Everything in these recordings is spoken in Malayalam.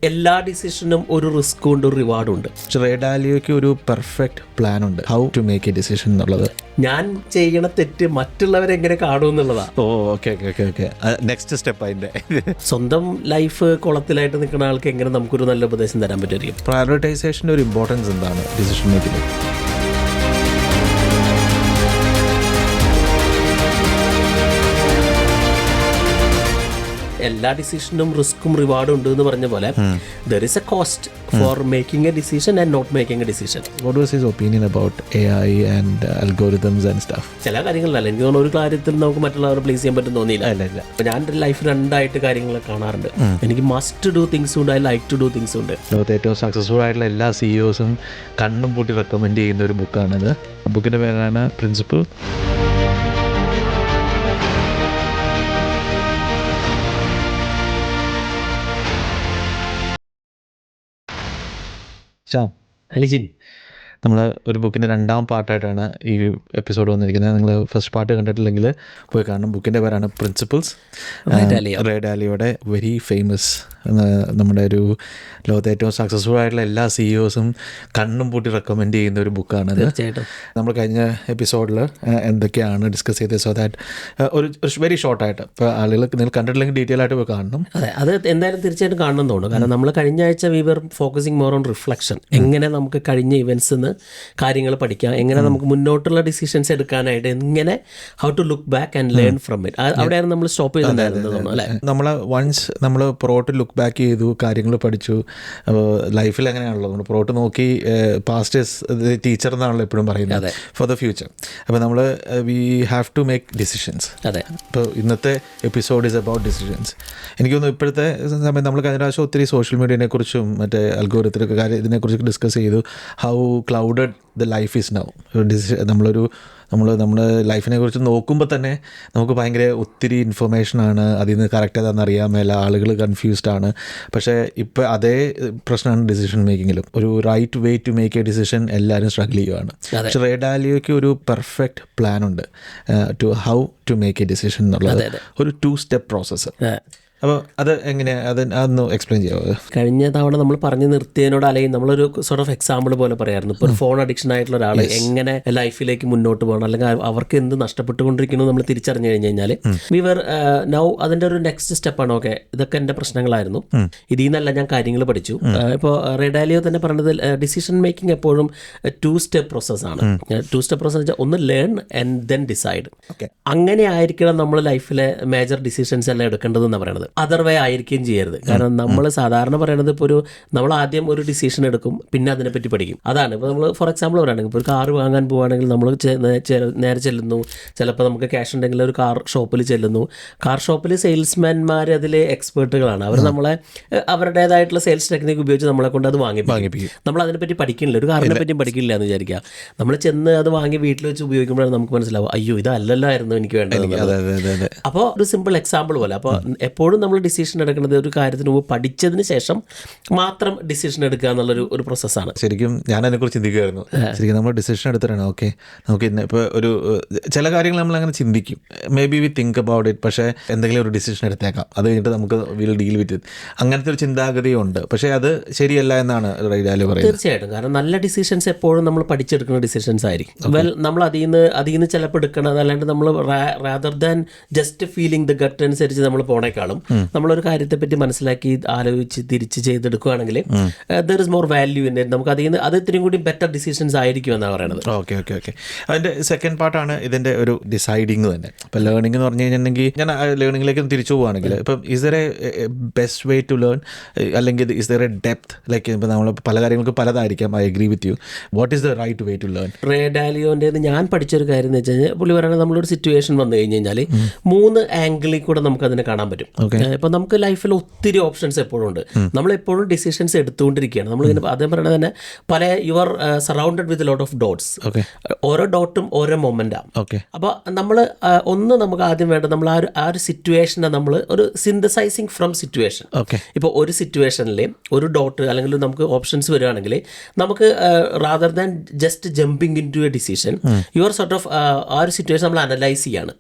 എല്ലാ ഡിസിഷനും ഒരു റിസ്ക്കും ഉണ്ട്, ഒരു റിവാർഡും ഉണ്ട്. റേ ഡാലിയോയ്ക്ക് ഒരു പെർഫെക്റ്റ് പ്ലാൻ ഉണ്ട് how to make a decision എന്നുള്ളത്. ഞാൻ ചെയ്യണ തെറ്റ് മറ്റുള്ളവരെങ്ങനെ കാണും എന്നുള്ളതാ. ഓക്കെ നെക്സ്റ്റ് സ്റ്റെപ്പ് അതിൻ്റെ. സ്വന്തം ലൈഫ് കുളത്തിലായിട്ട് നിൽക്കുന്ന ആൾക്ക് എങ്ങനെ നമുക്കൊരു നല്ല ഉപദേശം തരാൻ പറ്റുമായിരിക്കും? പ്രയോറിറ്റൈസേഷൻ്റെ ഒരു ഇമ്പോർട്ടൻസ് എന്താണ് ഡിസിഷൻ മേക്കിംഗ്? എല്ലാ ഡിസിഷനും റിസ്ക്കും റിവാർഡും ഉണ്ട് എന്ന് പറഞ്ഞ പോലെ there is a cost for making a decision and not making a decision. What was his opinion about AI and algorithms and stuff? ചില കാര്യങ്ങളിലല്ല, എനിക്ക് തോന്നുന്നു ഒരു കാര്യത്തിൽ നമുക്ക് മറ്റുള്ളവരെ പ്ലേസ് ചെയ്യാൻ പറ്റും തോന്നിയില്ല. ഇല്ല. ഞാൻ എൻ്റെ ലൈഫ് രണ്ടായിട്ട് കാര്യങ്ങൾ കാണാറുണ്ട്. എനിക്ക് മസ്റ്റ് ഡു തിങ്സ് ഉണ്ട്, I like to do things ഉണ്ട്. ലോകത്തെ ഏറ്റവും സക്സസ്ഫുൾ ആയിട്ടുള്ള എല്ലാ CEOസും കണ്ണും പൂട്ടി റെക്കമെൻഡ് ചെയ്യുന്ന ഒരു ബുക്കാണിത്. ബുക്കിൻ്റെ പേരാണ് പ്രിൻസിപ്പിൾ. ശ്യാം, അലിജിൻ, നമ്മൾ ഒരു ബുക്കിൻ്റെ രണ്ടാം പാർട്ടായിട്ടാണ് ഈ എപ്പിസോഡ് വന്നിരിക്കുന്നത്. നിങ്ങൾ ഫസ്റ്റ് പാർട്ട് കണ്ടിട്ടില്ലെങ്കിൽ പോയി കാണണം. ബുക്കിൻ്റെ പേരാണ് പ്രിൻസിപ്പിൾസ്. റേ ഡാലിയോയുടെ വെരി ഫേമസ്, നമ്മുടെ ഒരു ലോകത്തെ ഏറ്റവും സക്സസ്ഫുൾ ആയിട്ടുള്ള എല്ലാ CEOസും കണ്ണും പൂട്ടി റെക്കമെൻഡ് ചെയ്യുന്ന ഒരു ബുക്കാണിത്. നമ്മൾ കഴിഞ്ഞ എപ്പിസോഡിൽ എന്തൊക്കെയാണ് ഡിസ്കസ് ചെയ്തത്, സോ ദാറ്റ് ഒരു വെരി ഷോർട്ടായിട്ട് ഇപ്പോൾ ആളുകൾ നിങ്ങൾ കണ്ടിട്ടില്ലെങ്കിൽ ഡീറ്റെയിൽ ആയിട്ട് പോയി കാണണം. അതെ, അത് എന്തായാലും തീർച്ചയായിട്ടും കാണണം തോന്നുന്നു. കാരണം നമ്മൾ കഴിഞ്ഞ ആഴ്ച we were focusing more on reflection. എങ്ങനെ നമുക്ക് കഴിഞ്ഞ ഇവൻറ്റ്സ് കാര്യങ്ങൾ പഠിക്കാം, എങ്ങനെ നമുക്ക് മുന്നോട്ടുള്ള ഡിസിഷൻസ് എടുക്കാനായിട്ട്, എങ്ങനെ how to look back and learn from it. അവിടെയാണ് നമ്മൾ സ്റ്റോപ്പ് ചെയ്തിട്ടുണ്ടായിരുന്നത് തോന്നുന്നു അല്ലേ? നമ്മൾ വൺസ് നമ്മൾ പുറകോട്ട് ലുക്ക് ബാക്ക് ചെയ്തു, കാര്യങ്ങൾ പഠിച്ചു. അപ്പോൾ ലൈഫിൽ എങ്ങനെയാണല്ലോ നമ്മൾ പുറകോട്ട് നോക്കി, പാസ്റ്റ് ഈസ് ടീച്ചർ എന്നാണല്ലോ എപ്പോഴും പറയുന്നത് ഫോർ ദ ഫ്യൂച്ചർ. അപ്പോൾ നമ്മൾ we have to make decisions. അതെ, ഇപ്പോൾ ഇന്നത്തെ എപ്പിസോഡ് ഈസ് അബൌട്ട് ഡിസിഷൻസ്. എനിക്ക് തോന്നുന്നു ഇപ്പോഴത്തെ സമയം നമ്മൾ കഴിഞ്ഞ പ്രാവശ്യം ഒത്തിരി സോഷ്യൽ മീഡിയനെ കുറിച്ചും മറ്റേ അൽഗോരിതത്തിൻ്റെ കാര്യം ഇതിനെക്കുറിച്ച് ഡിസ്കസ് ചെയ്തു. How clouded the life is now. നമ്മൾ ലൈഫിനെ കുറിച്ച് നോക്കുമ്പോൾ തന്നെ നമുക്ക് ഭയങ്കര ഒത്തിരി ഇൻഫർമേഷനാണ്, അതിൽ നിന്ന് കറക്റ്റ് ഏതാണെന്ന് അറിയാൻ മേല, ആളുകൾ കൺഫ്യൂസ്ഡ് ആണ്. പക്ഷേ ഇപ്പോൾ അതേ പ്രശ്നമാണ് ഡിസിഷൻ മേക്കിങ്ങിലും. ഒരു right way to make a decision എല്ലാവരും സ്ട്രഗിൾ ചെയ്യുകയാണ്. പക്ഷേ റേ ഡാലിയോയ്ക്ക് ഒരു പെർഫെക്റ്റ് പ്ലാൻ ഉണ്ട് to how to make a decision എന്നുള്ളത്. ഒരു 2 സ്റ്റെപ്പ് പ്രോസസ്സ്. അപ്പോൾ അത് എങ്ങനെയാണ്, അതൊന്ന് എക്സ്പ്ലെയിൻ ചെയ്യാമോ? കഴിഞ്ഞ തവണ നമ്മൾ പറഞ്ഞു നിർത്തിയതിനോട് അല്ലെങ്കിൽ നമ്മളൊരു സോർട്ട് ഓഫ് എക്സാമ്പിൾ പോലെ പറയായിരുന്നു. ഇപ്പോൾ ഒരു ഫോൺ അഡിക്ഷൻ ആയിട്ടുള്ള ഒരാൾ എങ്ങനെ ലൈഫിലേക്ക് മുന്നോട്ട് പോകണം, അല്ലെങ്കിൽ അവർക്ക് എന്ത് നഷ്ടപ്പെട്ടുകൊണ്ടിരിക്കുന്നു നമ്മൾ തിരിച്ചറിഞ്ഞു കഴിഞ്ഞ് കഴിഞ്ഞാൽ വി വർ നൗ അതിൻ്റെ ഒരു നെക്സ്റ്റ് സ്റ്റെപ്പാണ്. ഓക്കെ, ഇതൊക്കെ എൻ്റെ പ്രശ്നങ്ങളായിരുന്നു, ഇതിൽ നിന്നല്ല ഞാൻ കാര്യങ്ങൾ പഠിച്ചു. ഇപ്പോൾ റേ ഡാലിയോ തന്നെ പറഞ്ഞത് ഡിസിഷൻ മേക്കിംഗ് എപ്പോഴും 2 സ്റ്റെപ്പ് പ്രോസസ്സാണ്. 2 സ്റ്റെപ്പ് പ്രോസസ് വെച്ചാൽ ഒന്ന് ലേൺ ആൻഡ് ദെൻ ഡിസൈഡ്. അങ്ങനെ ആയിരിക്കണം നമ്മൾ ലൈഫിലെ മേജർ ഡിസിഷൻസ് എല്ലാം എടുക്കേണ്ടതെന്ന് പറയുന്നത്. അതർ വേ ആയിരിക്കുകയും ചെയ്യരുത്. കാരണം നമ്മൾ സാധാരണ പറയണത് ഇപ്പോൾ നമ്മൾ ആദ്യം ഒരു ഡിസിഷൻ എടുക്കും, പിന്നെ അതിനെപ്പറ്റി പഠിക്കും. അതാണ് ഇപ്പോൾ നമ്മൾ ഫോർ എക്സാമ്പിൾ പറയുകയാണെങ്കിൽ ഇപ്പോൾ ഒരു കാർ വാങ്ങാൻ പോവുകയാണെങ്കിൽ നമ്മൾ നേരെ ചെല്ലുന്നു. ചിലപ്പോൾ നമുക്ക് ക്യാഷ് ഉണ്ടെങ്കിൽ ഒരു കാർ ഷോപ്പിൽ ചെല്ലുന്നു. കാർ ഷോപ്പിൽ സെയിൽസ്മാൻമാർ അതിൽ എക്സ്പേർട്ടുകളാണ്. അവർ നമ്മളെ അവരുടേതായിട്ടുള്ള സെയിൽസ് ടെക്നിക്ക് ഉപയോഗിച്ച് നമ്മളെ കൊണ്ട് അത് വാങ്ങിപ്പിക്കും. നമ്മൾ അതിനെപ്പറ്റി പഠിക്കുന്നില്ല, ഒരു കാറിനെ പറ്റിയും പഠിക്കില്ല എന്ന് വിചാരിക്കുക. നമ്മൾ ചെന്ന് അത് വാങ്ങി വീട്ടിൽ വെച്ച് ഉപയോഗിക്കുമ്പോഴാണ് നമുക്ക് മനസ്സിലാവും, അയ്യോ ഇതല്ലല്ലായിരുന്നു എനിക്ക് വേണ്ടത്. അപ്പോൾ ഒരു സിമ്പിൾ എക്സാമ്പിൾ പോലെ. അപ്പോൾ എപ്പോഴും നമ്മൾ ഡിസിഷൻ എടുക്കുന്നത് ഒരു കാര്യത്തിന് മുമ്പ് പഠിച്ചതിന് ശേഷം മാത്രം ഡിസിഷൻ എടുക്കുക എന്നുള്ളൊരു പ്രോസസ്സാണ്. ശരിക്കും ഞാൻ അതിനെക്കുറിച്ച് ചിന്തിക്കുമായിരുന്നു. ശരിക്കും നമ്മൾ ഡിസിഷൻ എടുത്തിട്ടാണ് ഓക്കെ നമുക്ക് ഇന്ന് ഇപ്പോൾ ഒരു ചില കാര്യങ്ങൾ നമ്മൾ അങ്ങനെ ചിന്തിക്കും, may be we think about it, പക്ഷേ എന്തെങ്കിലും ഒരു ഡിസിഷൻ എടുത്തേക്കാം, അത് കഴിഞ്ഞിട്ട് നമുക്ക് വിൽ ഡീൽ വിത്ത് ഇറ്റ്, അങ്ങനത്തെ ഒരു ചിന്താഗതിയുണ്ട്. പക്ഷേ അത് ശരിയല്ല എന്നാണ് റേ ഡാലിയോ പറയുന്നത്. തീർച്ചയായിട്ടും, കാരണം നല്ല ഡിസിഷൻസ് എപ്പോഴും നമ്മൾ പഠിച്ചെടുക്കുന്ന ഡിസിഷൻസ് ആയിരിക്കും. വെൽ നമ്മൾ അതിൽ നിന്ന് ചിലപ്പോൾ എടുക്കണം. അല്ലാണ്ട് നമ്മൾ rather than just feeling the gut അനുസരിച്ച് നമ്മൾ പോണേക്കാളും നമ്മളൊരു കാര്യത്തെപ്പറ്റി മനസ്സിലാക്കി ആലോചിച്ച് തിരിച്ച് ചെയ്തെടുക്കുകയാണെങ്കിൽ there is more value in it. നമുക്ക് അത് ഇത്രയും കൂടി ബെറ്റർ ഡിസിഷൻസ് ആയിരിക്കും എന്നാണ് പറയുന്നത്. ഓക്കെ. അതിൻ്റെ സെക്കൻഡ് പാർട്ടാണ് ഇതിൻ്റെ ഒരു ഡിസൈഡിങ് തന്നെ. ഇപ്പോൾ ലേണിംഗ് എന്ന് പറഞ്ഞു കഴിഞ്ഞിട്ടുണ്ടെങ്കിൽ ഞാൻ ലേണിംഗിലേക്ക് തിരിച്ചു പോവുകയാണെങ്കിൽ ഇപ്പം is there a best way to learn, അല്ലെങ്കിൽ is there a depth, like ഇപ്പോൾ നമ്മൾ പല കാര്യങ്ങൾക്കും പലതായിരിക്കാം. I agree with you. What is the right way to learn? Ray ഡാലിയോൻ്റെ ഞാൻ പഠിച്ചൊരു കാര്യം എന്ന് വെച്ച് കഴിഞ്ഞാൽ പുള്ളി പറയുന്നത് നമ്മളൊരു സിറ്റുവേഷൻ വന്നു കഴിഞ്ഞ് കഴിഞ്ഞാൽ 3 ആംഗിളിൽ കൂടെ നമുക്ക് അതിനെ കാണാൻ പറ്റും. ഇപ്പം നമുക്ക് ലൈഫിൽ ഒത്തിരി ഓപ്ഷൻസ് എപ്പോഴും ഉണ്ട്. നമ്മളെപ്പോഴും ഡിസിഷൻസ് എടുത്തുകൊണ്ടിരിക്കുകയാണ്. നമ്മളിങ്ങനെ അതേ പറയുന്നത് തന്നെ you are surrounded with lot of dots. ഓരോ ഡോട്ടും ഓരോ മൊമെൻ്റാണ്. അപ്പോൾ നമ്മൾ നമുക്ക് ആദ്യം വേണ്ടത് നമ്മൾ ആ ഒരു സിറ്റുവേഷനെ നമ്മൾ ഒരു സിന്തസൈസിങ് ഫ്രം സിറ്റുവേഷൻ. ഇപ്പോൾ ഒരു സിറ്റുവേഷനിൽ ഒരു ഡോട്ട് അല്ലെങ്കിൽ നമുക്ക് ഓപ്ഷൻസ് വരികയാണെങ്കിൽ നമുക്ക് rather than just jumping into a decision, you are sort of ആ ഒരു സിറ്റുവേഷൻ നമ്മൾ അനലൈസ് ചെയ്യാണ്.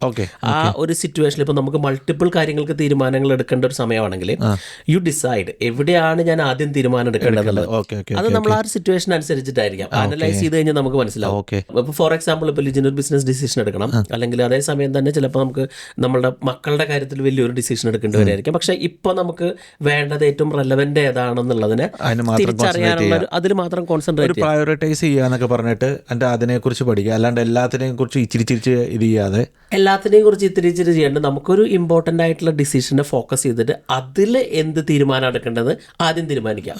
ആ ഒരു സിറ്റുവേഷനിൽ ഇപ്പോൾ നമുക്ക് മൾട്ടിപ്പിൾ കാര്യങ്ങൾക്ക് തീരുമാനങ്ങൾ തീരുമാനങ്ങൾ എടുക്കേണ്ട ഒരു സമയമാണെങ്കിൽ യു ഡിസൈഡ് എവിടെയാണ് ഞാൻ ആദ്യം തീരുമാനം എടുക്കേണ്ടതുള്ളത്. അത് നമ്മൾ ആ ഒരു സിറ്റുവേഷൻ അനുസരിച്ചിട്ടായിരിക്കാം. അനലൈസ് ചെയ്ത് കഴിഞ്ഞാൽ നമുക്ക് മനസ്സിലാവും. ഇപ്പോൾ ഫോർ എക്സാമ്പിൾ ഇപ്പോൾ ലിജിന് ഒരു ബിസിനസ് ഡിസിഷൻ എടുക്കണം, അല്ലെങ്കിൽ അതേ സമയം തന്നെ ചിലപ്പോൾ നമുക്ക് നമ്മുടെ മക്കളുടെ കാര്യത്തിൽ വലിയൊരു ഡിസിഷൻ എടുക്കേണ്ടി വരായിരിക്കും. പക്ഷെ ഇപ്പോൾ നമുക്ക് വേണ്ടത് ഏറ്റവും റെലവെന്റ് ഏതാണെന്നുള്ളതിനെ തിരിച്ചറിയാനുള്ള അതിൽ മാത്രം കോൺസെൻട്രേറ്റ് പ്രയോറിറ്റൈസ് ചെയ്യാന്നൊക്കെ പറഞ്ഞിട്ട് അതിനെക്കുറിച്ച് പഠിക്കുക, അല്ലാണ്ട് എല്ലാത്തിനെയും കുറിച്ച് ഇച്ചിരിച്ചിരിച്ച് ഇത് ചെയ്യാതെ. എല്ലാത്തിനെയും കുറിച്ച് ഇത്തിരി ചെയ്യേണ്ടത് നമുക്കൊരു ഇമ്പോർട്ടൻ്റ് ആയിട്ടുള്ള ഡിസിഷനെ ഫോക്കസ് ചെയ്തിട്ട് അതിൽ എന്ത് തീരുമാനം എടുക്കേണ്ടത് ആദ്യം തീരുമാനിക്കാം.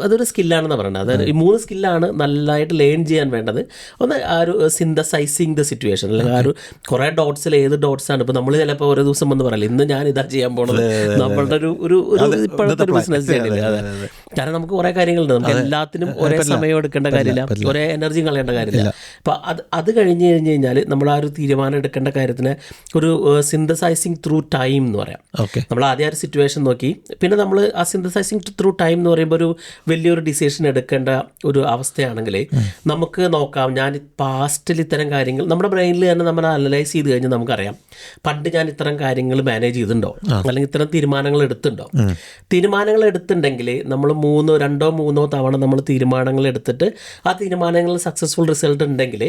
അതൊരു സ്കില്ലാണെന്ന് പറയുന്നത്. അതായത് ഈ 3 സ്കില്ലാണ് നല്ലതായിട്ട് ലേൺ ചെയ്യാൻ വേണ്ടത്. ഒന്ന് ആ ഒരു സിന്തസൈസിങ് ദ സിറ്റുവേഷൻ, അല്ലെങ്കിൽ ആ ഒരു കുറേ ഡോട്ട്സിൽ ഏത് ഡോട്ട്സ് ആണ്. ഇപ്പോൾ നമ്മൾ ചിലപ്പോൾ ഓരോ ദിവസം വന്ന് പറയില്ല ഇന്ന് ഞാൻ ഇതാ ചെയ്യാൻ പോണത്, നമ്മളുടെ ഒരു ഇപ്പോഴത്തെ ഒരു ബിസിനസ് ചെയ്യണില്ല. അതെ, കാരണം നമുക്ക് കുറേ കാര്യങ്ങളുണ്ട്, നമുക്ക് എല്ലാത്തിനും ഒരേ സമയം എടുക്കേണ്ട കാര്യമില്ല, ഒരേ എനർജി കളയേണ്ട കാര്യമില്ല. അപ്പോൾ അത് കഴിഞ്ഞ് കഴിഞ്ഞാൽ നമ്മൾ ആ ഒരു തീരുമാനം എടുക്കേണ്ട കാര്യത്തിന് ഒരു സിന്തസൈസിങ് ത്രൂ ടൈം എന്ന് പറയാം. നമ്മൾ ആദ്യം ഒരു സിറ്റുവേഷൻ നോക്കി, പിന്നെ നമ്മൾ ആ സിന്തസൈസിങ് ത്രൂ ടൈം എന്ന് പറയുമ്പോൾ ഒരു വലിയൊരു ഡിസിഷൻ എടുക്കേണ്ട ഒരു അവസ്ഥയാണെങ്കിൽ നമുക്ക് നോക്കാം, ഞാൻ പാസ്റ്റിൽ ഇത്തരം കാര്യങ്ങൾ നമ്മുടെ ബ്രെയിനിൽ തന്നെ നമ്മൾ അനലൈസ് ചെയ്ത് കഴിഞ്ഞാൽ നമുക്കറിയാം പണ്ട് ഞാൻ ഇത്തരം കാര്യങ്ങൾ മാനേജ് ചെയ്തിട്ടുണ്ടോ, അല്ലെങ്കിൽ ഇത്തരം തീരുമാനങ്ങൾ എടുത്തിട്ടുണ്ടോ. തീരുമാനങ്ങൾ എടുത്തിട്ടുണ്ടെങ്കിൽ നമ്മൾ 2-3 തവണ നമ്മൾ തീരുമാനങ്ങൾ എടുത്തിട്ട് ആ തീരുമാനങ്ങളിൽ സക്സസ്ഫുൾ റിസൾട്ട് ഉണ്ടെങ്കിൽ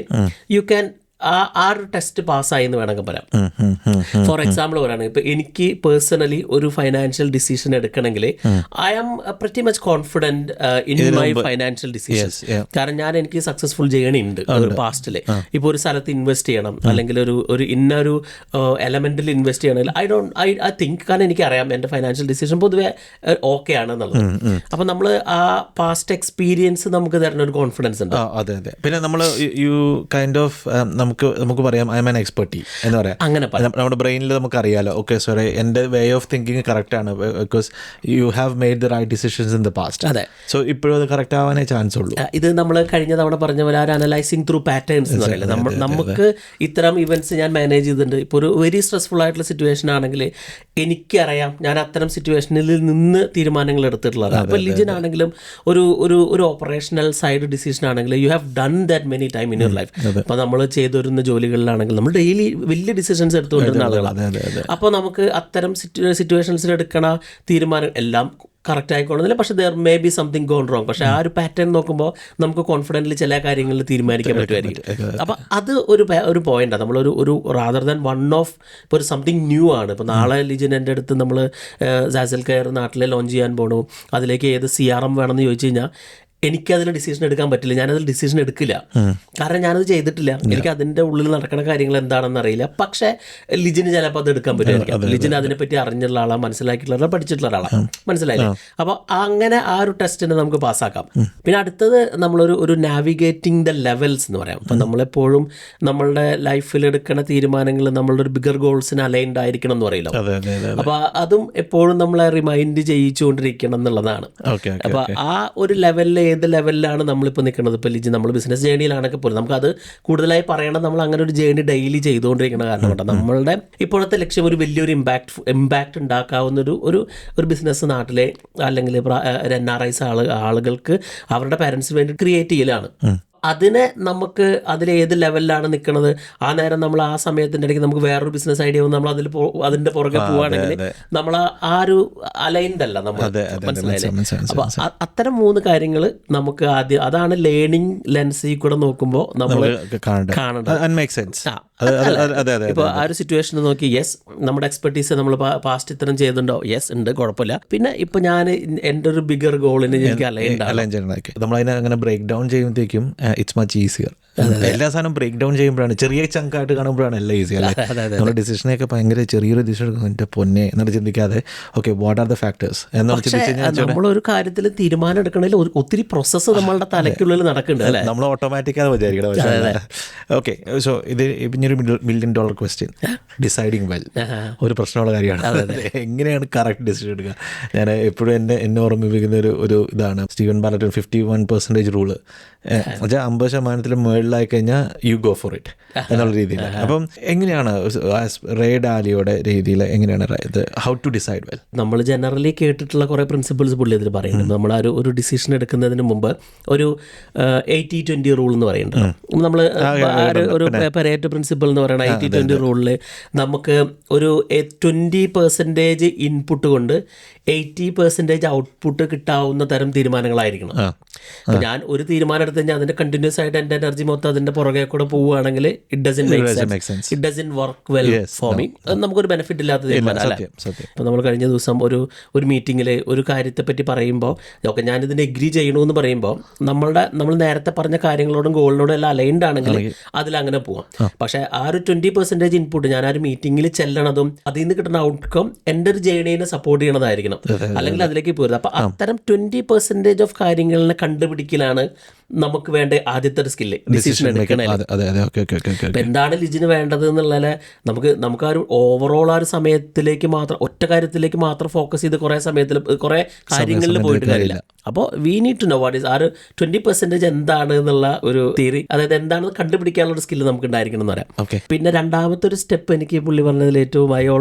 യു ക്യാൻ ആ ഒരു ടെസ്റ്റ് പാസ്സായി എന്ന് വേണമെങ്കിൽ പറയാം. ഫോർ എക്സാമ്പിൾ പറയുകയാണെങ്കിൽ ഇപ്പോൾ എനിക്ക് പേഴ്സണലി ഒരു ഫൈനാൻഷ്യൽ ഡിസിഷൻ എടുക്കണമെങ്കിൽ I am pretty much confident in my financial decisions. കാരണം എനിക്ക് സക്സസ്ഫുൾ ജേണി ഉണ്ട് പാസ്റ്റിൽ. ഇപ്പോൾ ഒരു സ്ഥലത്ത് ഇൻവെസ്റ്റ് ചെയ്യണം, അല്ലെങ്കിൽ ഒരു ഇന്നൊരു എലമെന്റിൽ ഇൻവെസ്റ്റ് ചെയ്യണമെങ്കിൽ ഐ തിങ്ക്, കാരണം എനിക്കറിയാം എൻ്റെ ഫൈനാൻഷ്യൽ ഡിസിഷൻ പൊതുവെ ഓക്കെ ആണെന്നുള്ളത്. അപ്പം നമ്മൾ ആ പാസ്റ്റ് എക്സ്പീരിയൻസ് നമുക്ക് തരുന്ന ഒരു കോൺഫിഡൻസ് ഉണ്ട്. അതെ അതെ. പിന്നെ നമ്മൾ യു കൈൻഡ് ഓഫ് നമുക്ക് പറയാം ഐ എം ആൻ എക്സ്പെർട്ടി എന്ന് പറയാം. അങ്ങനെ നമ്മുടെ ബ്രെയിനിൽ നമുക്ക് അറിയാലോ, ഓക്കെ സോറി എൻ്റെ വേ ഓഫ് തിങ്കിങ് കറക്റ്റ് ആണ്, because you have made the right decisions in the past. അതെ, സോ ഇപ്പോഴും അത് കറക്റ്റ് ആവാനേ ചാൻസ് ഉള്ളൂ. ഇത് നമ്മൾ കഴിഞ്ഞ തവണ പറഞ്ഞ പോലെ ഒരു അനലൈസിങ് ത്രൂ പാറ്റേൺസ് എന്ന് പറയുന്നത്. നമുക്ക് ഇത്തരം ഇവന്റ്സ് ഞാൻ മാനേജ് ചെയ്തിട്ടുണ്ട്. ഇപ്പോൾ ഒരു വെരി സ്ട്രെസ്ഫുൾ ആയിട്ടുള്ള സിറ്റുവേഷൻ ആണെങ്കിൽ എനിക്കറിയാം ഞാൻ അത്തരം സിറ്റുവേഷനിൽ നിന്ന് തീരുമാനങ്ങൾ എടുത്തിട്ടുള്ളതാണ്. അപ്പോൾ ലിജിൻ ആണെങ്കിലും ഒരു ഓപ്പറേഷണൽ സൈഡ് ഡിസിഷൻ ആണെങ്കിൽ you have done that many time in your life. അപ്പോൾ നമ്മൾ ചെയ്തുവരുന്ന ജോലികളിലാണെങ്കിൽ നമ്മൾ ഡെയിലി വലിയ ഡിസിഷൻസ് എടുത്തുകൊണ്ടിരുന്ന ആളുകളാണ്. അപ്പോൾ നമുക്ക് അത്തരം സിറ്റുവേഷൻസിൽ എടുക്കണ തീരുമാനം എല്ലാം കറക്റ്റ് ആയിക്കോളുന്നില്ല, പക്ഷേ there may be something gone wrong. പക്ഷേ ആ ഒരു പാറ്റേൺ നോക്കുമ്പോൾ നമുക്ക് കോൺഫിഡൻ്റ്ലി ചില കാര്യങ്ങളിൽ തീരുമാനിക്കാൻ പറ്റുമായിരിക്കും. അപ്പോൾ അത് ഒരു പോയിന്റാണ്. നമ്മളൊരു റാദർ ദാൻ വൺ ഓഫ് ഇപ്പോൾ ഒരു സംതിങ് ന്യൂ ആണ്. ഇപ്പോൾ നാളെ ലിജിൻ എൻ്റെ അടുത്ത് നമ്മൾ സാസൽ കെയർ നാട്ടിൽ ലോഞ്ച് ചെയ്യാൻ പോകണു, അതിലേക്ക് ഏത് CRM വേണമെന്ന് ചോദിച്ചു കഴിഞ്ഞാൽ എനിക്കതിൽ ഡിസിഷൻ എടുക്കാൻ പറ്റില്ല, ഞാനതിൽ ഡിസിഷൻ എടുക്കില്ല. കാരണം ഞാനത് ചെയ്തിട്ടില്ല, എനിക്ക് അതിൻ്റെ ഉള്ളിൽ നടക്കുന്ന കാര്യങ്ങൾ എന്താണെന്ന് അറിയില്ല. പക്ഷേ ലിജിന് ചിലപ്പോൾ അത് എടുക്കാൻ പറ്റുമായിരിക്കും. ലിജിന് അതിനെപ്പറ്റി അറിഞ്ഞുള്ള ആളാണ്, മനസ്സിലാക്കിയിട്ടുള്ള ആളാണ്, പഠിച്ചിട്ടുള്ള ആളാണ്. മനസ്സിലായില്ലേ? അപ്പോൾ അങ്ങനെ ആ ഒരു ടെസ്റ്റിനെ നമുക്ക് പാസ്സാക്കാം. പിന്നെ അടുത്തത് നമ്മളൊരു നാവിഗേറ്റിംഗ് ദ ലെവൽസ് എന്ന് പറയാം. അപ്പം നമ്മളെപ്പോഴും നമ്മളുടെ ലൈഫിൽ എടുക്കുന്ന തീരുമാനങ്ങൾ നമ്മളുടെ ഒരു ബിഗർ ഗോൾസിന് അലൈൻഡ് ആയിരിക്കണം എന്ന് പറയില്ല. അപ്പോൾ അതും എപ്പോഴും നമ്മളെ റിമൈൻഡ് ചെയ്യിച്ചുകൊണ്ടിരിക്കണം എന്നുള്ളതാണ്. അപ്പോൾ ആ ഒരു ലെവലിൽ ഏത് ലെവലിലാണ് നമ്മളിപ്പോൾ നിൽക്കുന്നത്. ഇപ്പോൾ ലിജി നമ്മൾ ബിസിനസ് ജേണിയിലാണെങ്കിൽ പോലും നമുക്കത് കൂടുതലായി പറയണം. നമ്മൾ അങ്ങനെ ഒരു ജേണി ഡെയിലി ചെയ്തുകൊണ്ടിരിക്കുന്ന കാരണം കൊണ്ട് നമ്മളുടെ ഇപ്പോഴത്തെ ലക്ഷ്യം ഒരു വലിയൊരു ഇമ്പാക്റ്റ് ഉണ്ടാക്കാവുന്ന ഒരു ബിസിനസ് നാട്ടിലെ അല്ലെങ്കിൽ NRIs ആളുകൾക്ക് അവരുടെ പാരൻസിന് വേണ്ടി ക്രിയേറ്റ് ചെയ്യലാണ്. അതിനെ നമുക്ക് അതിലേത് ലെവലിലാണ് നിൽക്കുന്നത്, ആ നേരം നമ്മൾ ആ സമയത്തിൻ്റെ ഇടയ്ക്ക് നമുക്ക് വേറൊരു ബിസിനസ് ഐഡിയ വന്ന് നമ്മൾ അതിൻ്റെ പുറകെ പോവുകയാണെങ്കിൽ നമ്മൾ ആ ഒരു അലൈൻഡ് അല്ല നമ്മൾ. മനസ്സിലായില്ലേ? അപ്പോൾ അത്തരം 3 കാര്യങ്ങൾ നമുക്ക് ആദ്യം, അതാണ് ലേണിംഗ് ലെൻസിൽ കൂടെ നോക്കുമ്പോൾ നമ്മൾ കാണേണ്ടത്. ഇപ്പോൾ ആ ഒരു സിറ്റുവേഷൻ നോക്കി, യെസ് നമ്മുടെ എക്സ്പെർട്ടീസ് നമ്മൾ പാസ്റ്റ് ഇത്തരം ചെയ്തിട്ടുണ്ടോ, യെസ് ഉണ്ട്, കുഴപ്പമില്ല. പിന്നെ ഇപ്പോൾ ഞാൻ എൻ്റെ ഒരു ബിഗർ ഗോളിന് എനിക്ക് അലൈൻ നമ്മളതിനെ അങ്ങനെ ബ്രേക്ക് ഡൗൺ ചെയ്യുമ്പോഴത്തേക്കും ഇറ്റ്സ് മച്ച് ഈസിയർ. എല്ലാ സാധനം ബ്രേക്ക് ഡൗൺ ചെയ്യുമ്പോഴാണ്, ചെറിയ ചങ്കായിട്ട് കാണുമ്പോഴാണ് എല്ലാം ഈസി അല്ലേ. നമ്മുടെ ഡിസിഷനെയൊക്കെ ഭയങ്കര ചെറിയൊരു ഡിസിഷൻ എടുക്കും, എൻ്റെ പൊന്നെ എന്നിട്ട് ചിന്തിക്കാതെ okay what are the factors എന്നോട് ചിന്തിച്ചു കഴിഞ്ഞാൽ നമ്മളൊരു കാര്യത്തിൽ തീരുമാനം എടുക്കണമെങ്കിൽ ഒത്തിരി പ്രോസസ്സ് നമ്മളുടെ തലയ്ക്കുള്ളിൽ നടക്കുന്നുണ്ട് അല്ലേ. നമ്മൾ ഓട്ടോമാറ്റിക്കാണ് വിചാരിക്കണം. പക്ഷേ ഓക്കെ, സോ ഇത് പിന്നൊരു $1 million ക്വസ്റ്റ്യൻ, ഡിസൈഡിങ് വെൽ ഒരു പ്രശ്നമുള്ള കാര്യമാണ്. എങ്ങനെയാണ് കറക്റ്റ് ഡിസിഷൻ എടുക്കുക? ഞാൻ എപ്പോഴും എന്നെ ഓർമ്മിപ്പിക്കുന്ന ഒരു ഇതാണ് സ്റ്റീവൻ ബാലറ്റ് 51% റൂള്. 50% മേളിലായി കഴിഞ്ഞാൽ യു ഗോ ഫോർ ഇറ്റ് എന്നുള്ള രീതിയിൽ. അപ്പം എങ്ങനെയാണ് റേ ഡാലിയോയുടെ രീതിയിൽ എങ്ങനെയാണ് ഇത് ഹൗ ടു ഡിസൈഡ് വെൽ? നമ്മൾ ജനറലി കേട്ടിട്ടുള്ള കുറേ പ്രിൻസിപ്പിൾസ് പുള്ളി ഇതിൽ പറയുന്നുണ്ട്. നമ്മൾ ഒരു ഡിസിഷൻ എടുക്കുന്നതിന് മുമ്പ് ഒരു 80-20 റൂൾ എന്ന് പറയുന്നുണ്ട്. നമ്മൾ ഒരു പെരേറ്റോ പ്രിൻസിപ്പിൾ എന്ന് പറയുന്ന 80-20 റൂളിൽ നമുക്ക് ഒരു 20% ഇൻപുട്ട് കൊണ്ട് 80% ഔട്ട്പുട്ട് കിട്ടാവുന്ന തരം തീരുമാനങ്ങളായിരിക്കണം. അപ്പം ഞാൻ ഒരു തീരുമാനം എടുത്ത് കഴിഞ്ഞാൽ അതിൻ്റെ കണ്ടിന്യൂസ് ആയിട്ട് എൻ്റെ എനർജി മൊത്തം അതിൻ്റെ പുറകെ കൂടെ പോവുകയാണെങ്കിൽ it doesn't make sense, it doesn't work well for me. നമുക്കൊരു ബെനിഫിറ്റ് ഇല്ലാത്ത തീരുമാനമല്ല. അപ്പം നമ്മൾ കഴിഞ്ഞ ദിവസം ഒരു മീറ്റിങ്ങിൽ ഒരു കാര്യത്തെപ്പറ്റി പറയുമ്പോൾ ഓക്കെ ഞാനിതിന് എഗ്രി ചെയ്യണമെന്ന് പറയുമ്പോൾ നമ്മൾ നേരത്തെ പറഞ്ഞ കാര്യങ്ങളോടും ഗോളിനോടും എല്ലാം അലൈൻഡ് ആണെങ്കിൽ അതിലങ്ങനെ പോവാം. പക്ഷേ ആ ഒരു 20% ഇൻപുട്ട് ഞാൻ ആ ഒരു മീറ്റിങ്ങിൽ ചെല്ലണതും അതിൽ നിന്ന് കിട്ടുന്ന ഔട്ട്കം എൻ്റെ ഒരു ജേർണിയെ സപ്പോർട്ട് ചെയ്യണതായിരിക്കണം, അല്ലെങ്കിൽ അതിലേക്ക് പോരുത്. അപ്പം അത്തരം 20% ഓഫ് കാര്യങ്ങളിനെ കണ്ടുപിടിക്കലാണ് നമുക്ക് വേണ്ട ആദ്യത്തെ ഒരു സ്കില്ല്, ഡിസിഷൻ എടുക്കണേ. എന്താണ് ലിജിന് വേണ്ടത് എന്നുള്ളത് നമുക്ക് ആ ഒരു ഓവറോൾ ആ ഒരു സമയത്തിലേക്ക് മാത്രം ഒറ്റ കാര്യത്തിലേക്ക് മാത്രം ഫോക്കസ് ചെയ്ത് കുറേ കാര്യങ്ങളിൽ പോയിട്ട് കാര്യമില്ല. അപ്പോൾ we need to know what is ആ ഒരു 20% എന്താണ് എന്നുള്ള ഒരു തിയറി, അതായത് എന്താണെന്ന് കണ്ടുപിടിക്കാനുള്ള ഒരു സ്കില്ല് നമുക്ക് ഉണ്ടായിരിക്കണം എന്ന് പറയാം. പിന്നെ രണ്ടാമത്തെ ഒരു സ്റ്റെപ്പ് എനിക്ക് പുള്ളി പറഞ്ഞതിൽ ഏറ്റവും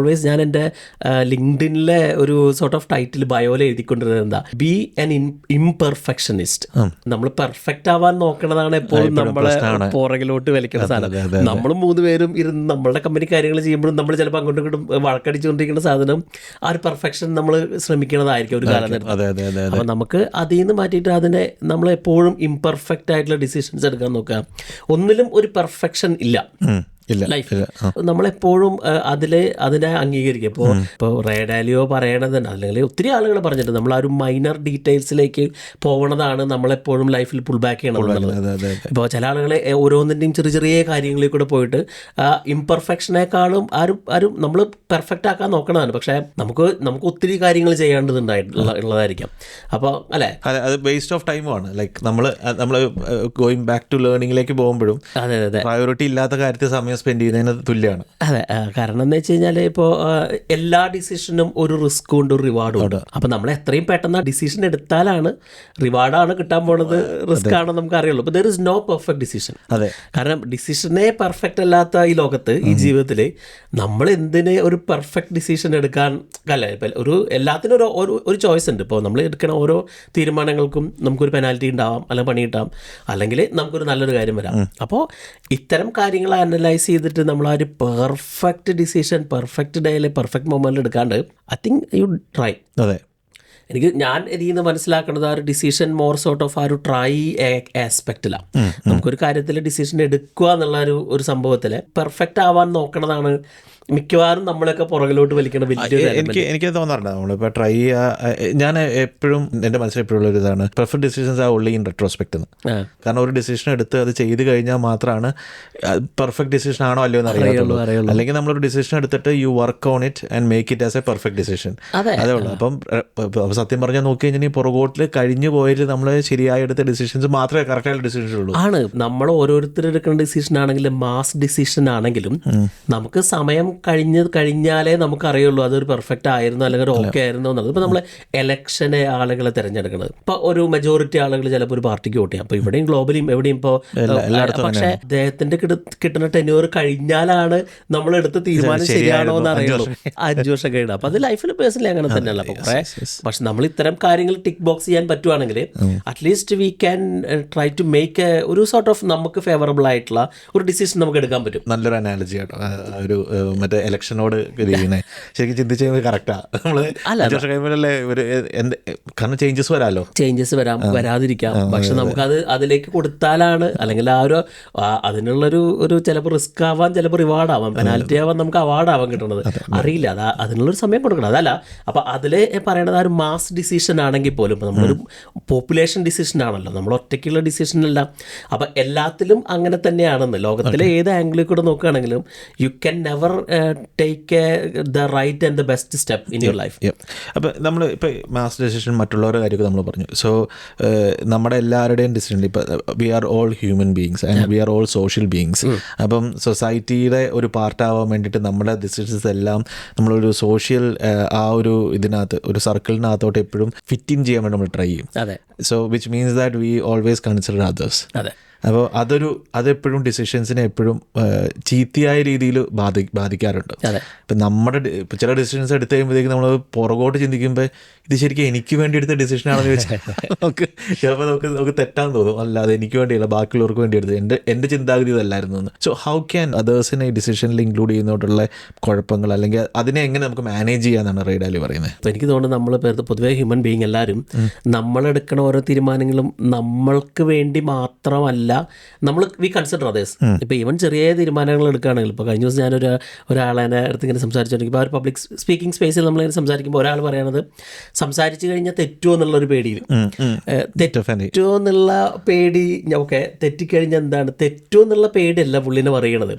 ഞാൻ എൻ്റെ ലിങ്ക്ഡിനിലെ ഒരു സോർട്ട് ഓഫ് ടൈറ്റിൽ ബയോയിൽ എഴുതിക്കൊണ്ടിരുന്നത് എന്താ, ബി ആൻ ഇംപെർഫെക്ഷനിസ്റ്റ്. നമ്മൾ പെർഫെക്റ്റ് ആവാൻ നോക്കണതാണ് എപ്പോഴും നമ്മളെ പുറകിലോട്ട് വലിക്കുന്ന സാധനം. നമ്മൾ 3 പേരും ഇരുന്ന് നമ്മളുടെ കമ്പനി കാര്യങ്ങൾ ചെയ്യുമ്പോഴും നമ്മൾ ചിലപ്പോൾ അങ്ങോട്ടും ഇങ്ങോട്ടും വഴക്കടിച്ചുകൊണ്ടിരിക്കുന്ന സാധനം ആ ഒരു പെർഫെക്ഷൻ നമ്മൾ ശ്രമിക്കുന്നതായിരിക്കും ഒരു കാലഘട്ടം. അപ്പം നമുക്ക് അതിൽ നിന്ന് മാറ്റിയിട്ട് അതിനെ നമ്മൾ എപ്പോഴും ഇംപെർഫെക്റ്റ് ആയിട്ടുള്ള ഡിസിഷൻസ് എടുക്കാൻ നോക്കുക. ഒന്നിലും ഒരു പെർഫെക്ഷൻ ഇല്ല ലൈഫിൽ. നമ്മളെപ്പോഴും അതിനെ അംഗീകരിക്കുക. ഇപ്പോൾ റേ ഡാലിയോ പറയണത് തന്നെ, അല്ലെങ്കിൽ ഒത്തിരി ആളുകൾ പറഞ്ഞിട്ട് നമ്മൾ ആ ഒരു മൈനർ ഡീറ്റെയിൽസിലേക്ക് പോകണതാണ് നമ്മളെപ്പോഴും ലൈഫിൽ പുൾ ബാക്ക് ചെയ്യണമെന്നുള്ളത്. ഇപ്പോൾ ചില ആളുകൾ ഓരോന്നിൻ്റെയും ചെറിയ കാര്യങ്ങളിൽ കൂടെ പോയിട്ട് ഇംപെർഫെക്ഷനേക്കാളും ആരും നമ്മൾ പെർഫെക്റ്റ് ആക്കാൻ നോക്കണതാണ്. പക്ഷേ നമുക്ക് ഒത്തിരി കാര്യങ്ങൾ ചെയ്യേണ്ടതുണ്ടായിട്ടുള്ളതായിരിക്കാം. അപ്പോൾ അല്ലേ, അത് വേസ്റ്റ് ഓഫ് ടൈമാണ്. ലൈക്ക് നമ്മൾ ഗോയിങ് ബാക്ക് ടു ലേണിംഗിലേക്ക് പോകുമ്പോഴും പ്രയോറിറ്റി ഇല്ലാത്ത കാര്യത്തിൽ സമയം സ്പെൻഡ് ചെയ്യുന്നതിന് തുല്യമാണ്. അതെ, കാരണം എന്ന് വെച്ച് കഴിഞ്ഞാൽ ഇപ്പോൾ എല്ലാ ഡിസിഷനും ഒരു റിസ്ക്കും ഉണ്ട്, ഒരു റിവാർഡും ഉണ്ട്. അപ്പം നമ്മൾ എത്രയും പെട്ടെന്ന് ആ ഡിസിഷൻ എടുത്താലാണ് റിവാർഡാണ് കിട്ടാൻ പോണത്, റിസ്ക് ആണെന്ന് നമുക്ക് അറിയുള്ളൂ. അപ്പോൾ there is no perfect decision. അതെ, കാരണം ഡിസിഷനെ പെർഫെക്റ്റ് അല്ലാത്ത ഈ ലോകത്ത്, ഈ ജീവിതത്തിൽ നമ്മൾ എന്തിന് ഒരു പെർഫെക്റ്റ് ഡിസിഷൻ എടുക്കാൻ അല്ലേ? ഇപ്പം എല്ലാത്തിനും ഒരു ചോയ്സ് ഉണ്ട്. ഇപ്പോൾ നമ്മൾ എടുക്കുന്ന ഓരോ തീരുമാനങ്ങൾക്കും നമുക്കൊരു പെനാൽറ്റി ഉണ്ടാവാം, അല്ലെങ്കിൽ പണി കിട്ടാം, അല്ലെങ്കിൽ നമുക്കൊരു നല്ലൊരു കാര്യം വരാം. അപ്പോൾ ഇത്തരം കാര്യങ്ങൾ അനലൈസ് ചെയ്തിട്ട് നമ്മൾ ആ ഒരു പെർഫെക്റ്റ് ഡിസിഷൻ പെർഫെക്റ്റ് ഡേയിൽ പെർഫെക്റ്റ് മൊമെന്റിൽ എടുക്കാണ്ട് ഐ തിങ്ക് യു ട്രൈ. അതെ, ഞാൻ ഇതിൽ മനസ്സിലാക്കുന്നത് ആ ഒരു ഡിസിഷൻ മോർ സോർട്ട് ഓഫ് ആ ഒരു ട്രൈ ആസ്പെക്റ്റിലാണ്. നമുക്കൊരു കാര്യത്തിൽ ഡിസിഷൻ എടുക്കുക എന്നുള്ള ഒരു സംഭവത്തിൽ പെർഫെക്റ്റ് ആവാൻ നോക്കണതാണ് മിക്കവാറും നമ്മളൊക്കെ പുറകിലോട്ട് വലിക്കണം. എനിക്ക് തോന്നാറുണ്ട് നമ്മളിപ്പോൾ ട്രൈ ഞാൻ എപ്പോഴും എൻ്റെ മനസ്സിൽ എപ്പോഴുള്ള ഒരു ഇതാണ് പെർഫെക്റ്റ് ഡിസിഷൻസ് ആ ഉള്ളി ഇൻ റെട്രോസ്പെക്ട് എന്ന്. കാരണം ഒരു ഡിസിഷൻ എടുത്ത് അത് ചെയ്ത് കഴിഞ്ഞാൽ മാത്രമാണ് പെർഫെക്റ്റ് ഡിസിഷൻ ആണോ അല്ലയോ എന്ന് അറിയാത്തുള്ളൂ. അല്ലെങ്കിൽ നമ്മളൊരു ഡിസിഷൻ എടുത്തിട്ട് you work on it and make it as A perfect decision. അതേ ഉള്ളൂ. അപ്പം സത്യം പറഞ്ഞാൽ നോക്കി കഴിഞ്ഞാൽ ഈ പുറകോട്ടിൽ കഴിഞ്ഞു പോയിട്ട് നമ്മൾ ശരിയായി എടുത്ത ഡിസിഷൻസ് മാത്രമേ കറക്റ്റായിട്ടുള്ള ഡിസിഷൻസ് ഉള്ളൂ. ആണ് നമ്മൾ ഓരോരുത്തർ എടുക്കുന്ന ഡിസിഷൻ ആണെങ്കിലും മാസ് ഡിസിഷൻ ആണെങ്കിലും നമുക്ക് സമയം കഴിഞ്ഞാലേ നമുക്കറിയുള്ളൂ അതൊരു പെർഫെക്റ്റ് ആയിരുന്നു അല്ലെങ്കിൽ ഒരു ഓക്കെ ആയിരുന്നു എന്നുള്ളത്. ഇപ്പോൾ നമ്മൾ ഇലക്ഷനെ ആളുകളെ തിരഞ്ഞെടുക്കുന്നത്, ഇപ്പോൾ ഒരു മെജോറിറ്റി ആളുകൾ ചിലപ്പോൾ ഒരു പാർട്ടിക്ക് വോട്ട് ചെയ്യാം. അപ്പോൾ ഇവിടെയും ഗ്ലോബലിയും എവിടെയും ഇപ്പോൾ പക്ഷേ അദ്ദേഹത്തിൻ്റെ കിട്ടുന്ന ടെന്യൂർ കഴിഞ്ഞാലാണ് നമ്മൾ എടുത്ത തീരുമാനം ശരിയാണോ എന്ന് അറിയുള്ളൂ. 5 വർഷം കഴിഞ്ഞാൽ. അപ്പോൾ അത് ലൈഫിൽ പേഴ്സണലി അങ്ങനെ തന്നെയല്ല. അപ്പോൾ പക്ഷെ നമ്മൾ ഇത്തരം കാര്യങ്ങൾ ടിക്ക് ബോക്സ് ചെയ്യാൻ പറ്റുവാണെങ്കിൽ at least we can try to make ഒരു സോർട്ട് ഓഫ് നമുക്ക് ഫേവറബിൾ ആയിട്ടുള്ള ഒരു ഡിസിഷൻ നമുക്ക് എടുക്കാൻ പറ്റും. നല്ലൊരു അനാലജി കേട്ടോ. ഒരു മറ്റേ ഇലക്ഷനോട് ശരിക്കും ചിന്തിച്ച് കറക്റ്റാ. നമ്മൾ 5 വർഷം കഴിയുമ്പോഴല്ലേ കാരണം ചേഞ്ചസ് വരാതിരിക്കാം. പക്ഷെ നമുക്കത് അതിലേക്ക് കൊടുത്താലാണ്, അല്ലെങ്കിൽ ആ ഒരു അതിനുള്ളൊരു ചിലപ്പോൾ റിസ്ക് ആവാൻ, ചിലപ്പോൾ റിവാർഡ് ആവാം, പെനാൽറ്റി ആവാൻ, നമുക്ക് അവാർഡ് ആവാൻ കിട്ടുന്നത് അറിയില്ല. അതിനുള്ളൊരു സമയം കൊടുക്കണം. അതല്ല, അപ്പോൾ അതിൽ പറയണത് ആ ഒരു മാസ് ഡിസിഷൻ ആണെങ്കിൽ പോലും ഇപ്പോൾ നമ്മളൊരു പോപ്പുലേഷൻ ഡിസിഷൻ ആണല്ലോ, നമ്മൾ ഒറ്റയ്ക്കുള്ള ഡിസിഷനല്ല. അപ്പം എല്ലാത്തിലും അങ്ങനെ തന്നെയാണെന്ന് ലോകത്തിലെ ഏത് ആംഗിളിൽ കൂടെ നോക്കുകയാണെങ്കിലും you can never take the right and the best step in your life. അപ്പോൾ നമ്മൾ ഇപ്പോൾ മാസ് ഡിസിഷൻ മറ്റുള്ളവരുടെ കാര്യമൊക്കെ നമ്മൾ പറഞ്ഞു. സോ നമ്മുടെ എല്ലാവരുടെയും ഡിസിഷൻ, ഇപ്പോൾ we are all human beings and we are all social beings. അപ്പം സൊസൈറ്റിയുടെ ഒരു പാർട്ടാവാൻ വേണ്ടിയിട്ട് നമ്മുടെ ഡിസിഷൻസ് എല്ലാം നമ്മളൊരു സോഷ്യൽ ആ ഒരു ഇതിനകത്ത് ഒരു സർക്കിളിനകത്തോട്ട് എപ്പോഴും ഫിറ്റ് ഇൻ ചെയ്യാൻ വേണ്ടി നമ്മൾ ട്രൈ ചെയ്യും. So which means that we always consider others. അപ്പോൾ അതെപ്പോഴും ഡിസിഷൻസിനെ എപ്പോഴും ചീത്തയായ രീതിയിൽ ബാധിക്കാറുണ്ട്. ഇപ്പം ഇപ്പം ചില ഡിസിഷൻസ് എടുത്തു കഴിയുമ്പോഴത്തേക്ക് നമ്മൾ പുറകോട്ട് ചിന്തിക്കുമ്പോൾ ഇത് ശരിക്കും എനിക്ക് വേണ്ടി എടുത്ത ഡിസിഷനാണെന്ന് വെച്ചാൽ ചിലപ്പോൾ നമുക്ക് തെറ്റാന്ന് തോന്നും. അല്ലാതെ എനിക്ക് വേണ്ടിയല്ല, ബാക്കിയുള്ളവർക്ക് വേണ്ടി എടുത്തത്, എൻ്റെ ചിന്താഗതി ഇതല്ലായിരുന്നു എന്ന്. സോ ഹൗ ക്യാൻ അതേഴ്സിനെ ഈ ഡിസിഷനിൽ ഇൻക്ലൂഡ് ചെയ്യുന്നതോട്ടുള്ള കുഴപ്പങ്ങൾ, അല്ലെങ്കിൽ അതിനെ എങ്ങനെ നമുക്ക് മാനേജ് ചെയ്യാന്നാണ് റേ ഡാലി പറയുന്നത്? അപ്പോൾ എനിക്ക് തോന്നുന്നു നമ്മൾ പൊതുവേ ഹ്യൂമൻ ബീങ് എല്ലാവരും നമ്മളെടുക്കണ ഓരോ തീരുമാനങ്ങളും നമ്മൾക്ക് വേണ്ടി മാത്രമല്ല, നമ്മൾ വി കൺസിഡർ അതേഴ്സ്. ഇപ്പോൾ ഈവൻ ചെറിയ തീരുമാനങ്ങൾ എടുക്കുകയാണെങ്കിൽ, ഇപ്പോൾ കഴിഞ്ഞ ദിവസം ഞാനൊരു ഒരാളെ അടുത്ത് ഇങ്ങനെ സംസാരിച്ചിട്ടുണ്ടെങ്കിൽ, ഇപ്പോൾ ഒരു പബ്ലിക് സ്പീക്കിംഗ് സ്പേസിൽ നമ്മളിങ്ങനെ സംസാരിക്കുമ്പോൾ ഒരാൾ പറയണത് സംസാരിച്ചു കഴിഞ്ഞാൽ തെറ്റുമോ എന്നുള്ളൊരു പേടിയിൽ, തെറ്റോ എന്നുള്ള പേടി. ഓക്കെ, തെറ്റിക്കഴിഞ്ഞാൽ എന്താണ് തെറ്റോ എന്നുള്ള പേടിയല്ല പുള്ളിനെ പറയണത്,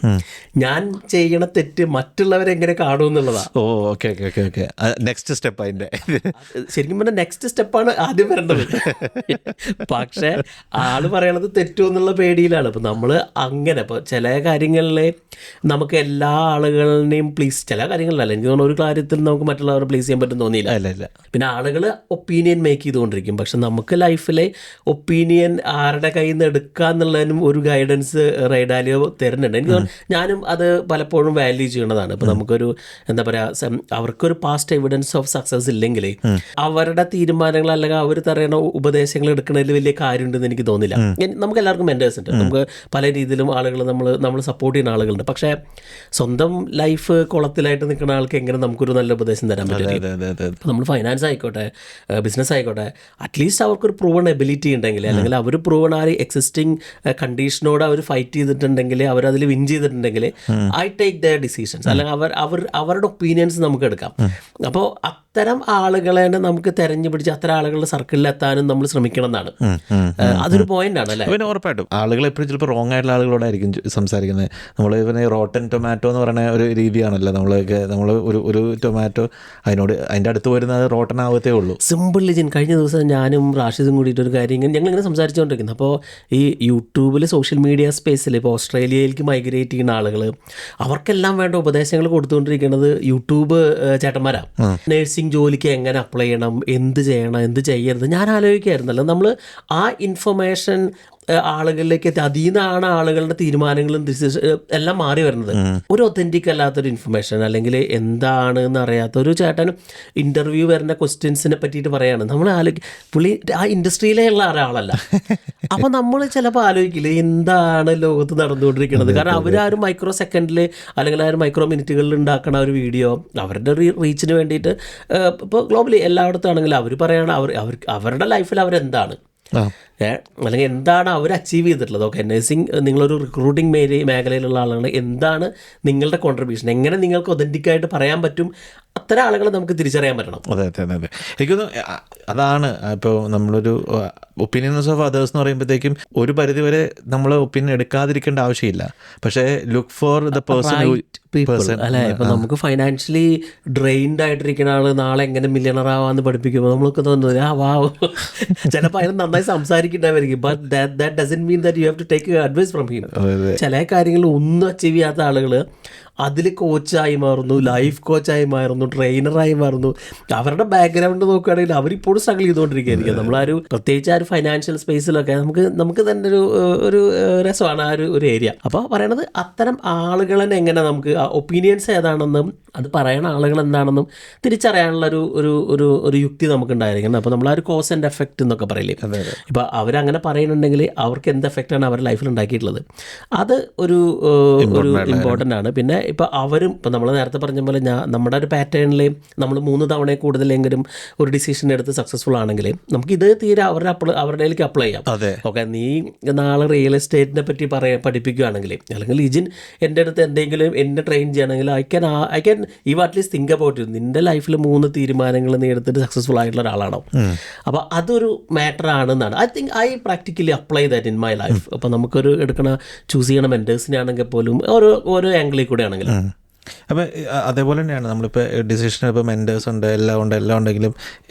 ഞാൻ ചെയ്യണ തെറ്റ് മറ്റുള്ളവരെങ്ങനെ കാണും എന്നുള്ളതാണ്. Oh okay okay okay, next step അതിൻ്റെ ശരിക്കും പറഞ്ഞാൽ നെക്സ്റ്റ് സ്റ്റെപ്പാണ് ആദ്യം വരേണ്ടത്. പക്ഷേ ആള് പറയണത് തെറ്റോ എന്നുള്ള പേടിയിലാണ്. ഇപ്പം നമ്മൾ അങ്ങനെ ഇപ്പോൾ ചില കാര്യങ്ങളിൽ നമുക്ക് എല്ലാ ആളുകളെയും പ്ലീസ്, ചില കാര്യങ്ങളിലല്ല, എനിക്ക് തോന്നുന്നു ഒരു കാര്യത്തിൽ നമുക്ക് മറ്റുള്ളവരെ പ്ലീസ് ചെയ്യാൻ പറ്റും തോന്നിയില്ല. അല്ല, പിന്നെ ആളുകൾ ഒപ്പീനിയൻ മേക്ക് ചെയ്തുകൊണ്ടിരിക്കും. പക്ഷെ നമുക്ക് ലൈഫിലെ ഒപ്പീനിയൻ ആരുടെ കയ്യിൽ നിന്ന് എടുക്കുക എന്നുള്ളതിനും ഒരു ഗൈഡൻസ് റേ ഡാലിയോ തരുന്നുണ്ട്. എനിക്ക് തോന്നുന്നു ഞാനും അത് പലപ്പോഴും വാല്യൂ ചെയ്യണതാണ്. ഇപ്പം നമുക്കൊരു എന്താ പറയുക, അവർക്കൊരു പാസ്റ്റ് എവിഡൻസ് ഓഫ് സക്സസ് ഇല്ലെങ്കിൽ അവരുടെ തീരുമാനങ്ങൾ അല്ലെങ്കിൽ അവർ തരുന്ന ഉപദേശങ്ങൾ എടുക്കുന്നതിൽ വലിയ കാര്യമുണ്ടെന്ന് എനിക്ക് തോന്നില്ല. നമുക്ക് എല്ലാവർക്കും മെൻറ്റേഴ്സ് ഉണ്ട്, നമുക്ക് പല രീതിയിലും ആളുകൾ നമ്മൾ സപ്പോർട്ട് ചെയ്യുന്ന ആളുകളുണ്ട്. പക്ഷേ സ്വന്തം ലൈഫ് കുളത്തിലായിട്ട് നിൽക്കുന്ന ആൾക്ക് എങ്ങനെ നമുക്കൊരു നല്ല ഉപദേശം തരാൻ പറ്റില്ല? നമ്മൾ ഫൈനാൻസ് ആയിക്കോട്ടെ, ബിസിനസ് ആയിക്കോട്ടെ, അറ്റ്ലീസ്റ്റ് അവർക്കൊരു പ്രൂവൺ എബിലിറ്റി ഉണ്ടെങ്കിൽ, അല്ലെങ്കിൽ അവർ പ്രൂവൺ ആ എക്സിസ്റ്റിംഗ് കണ്ടീഷനോട് അവർ ഫൈറ്റ് ചെയ്തിട്ടുണ്ടെങ്കിൽ, അവരതിൽ വിൻ ചെയ്തിട്ടുണ്ടെങ്കിൽ, ഐ ടേക്ക് ദ ഡിസിഷൻസ്, അല്ലെങ്കിൽ അവരുടെ ഒപ്പീനിയൻസ് നമുക്ക് എടുക്കാം. അപ്പോൾ അത്തരം ആളുകളെ നമുക്ക് തെരഞ്ഞു പിടിച്ച് അത്തരം ആളുകളുടെ സർക്കിളിൽ എത്താനും നമ്മൾ ശ്രമിക്കണം എന്നാണ്. അതൊരു പോയിന്റ് ആണ് അല്ലേ? പിന്നെ ഉറപ്പായിട്ടും ആളുകൾ എപ്പോഴും ചിലപ്പോൾ റോങ് ആയിട്ടുള്ള ആളുകളോടായിരിക്കും സംസാരിക്കുന്നത്. നമ്മൾ ഇവനെ റോട്ടൻ ടൊമാറ്റോ എന്ന് പറയുന്ന ഒരു രീതിയാണല്ലോ, നമ്മൾ ഒരു ടൊമാറ്റോ അതിൻ്റെ അടുത്ത് വരുന്നത് റോട്ടൻ ആവത്തേ ഉള്ളൂ. സിമ്പിൾ ലിജിൻ. കഴിഞ്ഞ ദിവസം ഞാനും റാഷിദും കൂടിയിട്ട് ഒരു കാര്യം ഞങ്ങളിങ്ങനെ സംസാരിച്ചുകൊണ്ടിരിക്കുന്നത്. അപ്പോൾ ഈ യൂട്യൂബിൽ സോഷ്യൽ മീഡിയ സ്പേസിൽ ഇപ്പോൾ ഓസ്ട്രേലിയയിലേക്ക് മൈഗ്രേറ്റ് ചെയ്യുന്ന ആളുകൾ, അവർക്കെല്ലാം വേണ്ട ഉപദേശങ്ങൾ കൊടുത്തുകൊണ്ടിരിക്കുന്നത് യൂട്യൂബ് ചേട്ടന്മാരാണ്. നേഴ്സിംഗ് ജോലിക്ക് എങ്ങനെ അപ്ലൈ ചെയ്യണം, എന്ത് ചെയ്യണം, എന്ത് ചെയ്യരുത്, ഞാൻ ആലോചിക്കായിരുന്നല്ലോ. നമ്മൾ ആ ഇൻഫർമേഷൻ ആളുകളിലേക്ക് എത്തി, അതിൽ നിന്നാണ് ആളുകളുടെ തീരുമാനങ്ങളും എല്ലാം മാറി വരുന്നത്. ഒരു ഒത്തൻറ്റിക് അല്ലാത്തൊരു ഇൻഫർമേഷൻ, അല്ലെങ്കിൽ എന്താണെന്ന് അറിയാത്ത ഒരു ചേട്ടൻ ഇൻ്റർവ്യൂ വരുന്ന ക്വസ്റ്റ്യൻസിനെ പറ്റിയിട്ട് പറയാണ്. നമ്മൾ പുള്ളി ആ ഇൻഡസ്ട്രിയിലേ ഉള്ള ഒരാളല്ല. അപ്പോൾ നമ്മൾ ചിലപ്പോൾ ആലോചിക്കില്ല എന്താണ് ലോകത്ത് നടന്നുകൊണ്ടിരിക്കുന്നത്. കാരണം അവരാരും മൈക്രോ സെക്കൻഡിൽ അല്ലെങ്കിൽ ആ ഒരു മൈക്രോ മിനിറ്റുകളിൽ ഉണ്ടാക്കുന്ന ഒരു വീഡിയോ അവരുടെ റീച്ചിന് വേണ്ടിയിട്ട്, ഇപ്പോൾ ഗ്ലോബലി എല്ലായിടത്തും ആണെങ്കിലും അവർ പറയണം അവരുടെ ലൈഫിൽ അവരെന്താണ്, അല്ലെങ്കിൽ എന്താണ് അവർ അച്ചീവ് ചെയ്തിട്ടുള്ളത്. ഓക്കെ, നഴ്സിംഗ് നിങ്ങളൊരു റിക്രൂട്ടിംഗ് മേഖലയിലുള്ള ആളാണ്, എന്താണ് നിങ്ങളുടെ കോൺട്രിബ്യൂഷൻ, എങ്ങനെ നിങ്ങൾക്ക് ഒതൻറ്റിക്കായിട്ട് പറയാൻ പറ്റും, അത്തരം ആളുകളെ നമുക്ക് തിരിച്ചറിയാൻ പറ്റണം. അതെ. എനിക്കൊന്ന് അതാണ് ഇപ്പോൾ നമ്മളൊരു ഒപ്പീനിയൻസ് ഓഫ് അതേഴ്സ് എന്ന് പറയുമ്പോഴത്തേക്കും ഒരു പരിധിവരെ നമ്മൾ ഒപ്പീനിയൻ എടുക്കാതിരിക്കേണ്ട ആവശ്യമില്ല. പക്ഷേ ലുക്ക് ഫോർ ദ പേഴ്സൺ അല്ലേ? ഇപ്പം നമുക്ക് ഫൈനാൻഷ്യലി ഡ്രെയിൻഡ് ആയിട്ടിരിക്കുന്ന ആൾ നാളെ എങ്ങനെ മില്യണർ ആവാന്ന് പഠിപ്പിക്കുമ്പോൾ നമ്മൾക്ക് തോന്നുന്നത് വാവ്, ചിലപ്പോൾ അതിന് നന്നായി സംസാരിക്കേണ്ടവരിക്കും. But that doesn't mean that you have to take advice from him. ചില കാര്യങ്ങൾ ഒന്നും അച്ചീവ് ചെയ്യാത്ത ആളുകൾ അതിൽ കോച്ചായി മാറുന്നു, ലൈഫ് കോച്ചായി മാറുന്നു, ട്രെയിനറായി മാറുന്നു. അവരുടെ ബാക്ക്ഗ്രൗണ്ട് നോക്കുകയാണെങ്കിൽ അവരിപ്പോഴും സ്ട്രഗിൾ ചെയ്തുകൊണ്ടിരിക്കുകയായിരിക്കും. നമ്മളൊരു പ്രത്യേകിച്ച് ആ ഒരു ഫൈനാൻഷ്യൽ സ്പേസിലൊക്കെ നമുക്ക് തന്നെ ഒരു രസമാണ് ആ ഒരു ഏരിയ. അപ്പോൾ പറയണത് അത്തരം ആളുകളെ എങ്ങനെ നമുക്ക് ഒപ്പീനിയൻസ് ഏതാണെന്നും അത് പറയുന്ന ആളുകൾ എന്താണെന്നും തിരിച്ചറിയാനുള്ള ഒരു യുക്തി നമുക്കുണ്ടായിരിക്കണം. അപ്പോൾ നമ്മൾ ആ ഒരു കോസ് ആൻഡ് എഫക്റ്റ് എന്നൊക്കെ പറയില്ലേ, ഇപ്പോൾ അവരങ്ങനെ പറയുന്നുണ്ടെങ്കിൽ അവർക്ക് എന്ത് എഫക്റ്റാണ് അവരുടെ ലൈഫിൽ ഉണ്ടാക്കിയിട്ടുള്ളത്, അത് ഒരു ഇമ്പോർട്ടൻ്റ് ആണ്. പിന്നെ ഇപ്പോൾ അവരും ഇപ്പോൾ നമ്മൾ നേരത്തെ പറഞ്ഞ പോലെ നമ്മുടെ ഒരു പാറ്റേണിൽ നമ്മൾ 3 തവണ കൂടുതലെങ്കിലും ഒരു ഡിസിഷൻ എടുത്ത് സക്സസ്ഫുൾ ആണെങ്കിൽ നമുക്ക് ഇത് തീരെ അവരുടെയിലേക്ക് അപ്ലൈ ചെയ്യാം. ഓക്കെ, നീ നാളെ റിയൽ എസ്റ്റേറ്റിനെ പറ്റി പഠിപ്പിക്കുകയാണെങ്കിൽ, അല്ലെങ്കിൽ ലിജിൻ എൻ്റെ അടുത്ത് എന്തെങ്കിലും എന്നെ ട്രെയിൻ ചെയ്യണമെങ്കിൽ I can eve at least think about you. നിൻ്റെ ലൈഫിൽ 3 തീരുമാനങ്ങൾ നീ എടുത്തിട്ട് സക്സസ്ഫുൾ ആയിട്ടുള്ള ഒരാളാണോ? അപ്പോൾ അതൊരു മാറ്റർ ആണെന്നാണ് I practically apply that in my life. അപ്പോൾ നമുക്കൊരു ചൂസ് ചെയ്യണ മെൻറ്റേഴ്സിനെ ആണെങ്കിൽ പോലും ഓരോ ആംഗിളിൽ കൂടെ ആണെങ്കിൽ അപ്പോൾ അതേപോലെ തന്നെയാണ് നമ്മളിപ്പോൾ ഡിസിഷൻ, ഇപ്പോൾ മെൻറ്റേഴ്സ് ഉണ്ട്, എല്ലാം ഉണ്ടെങ്കിലും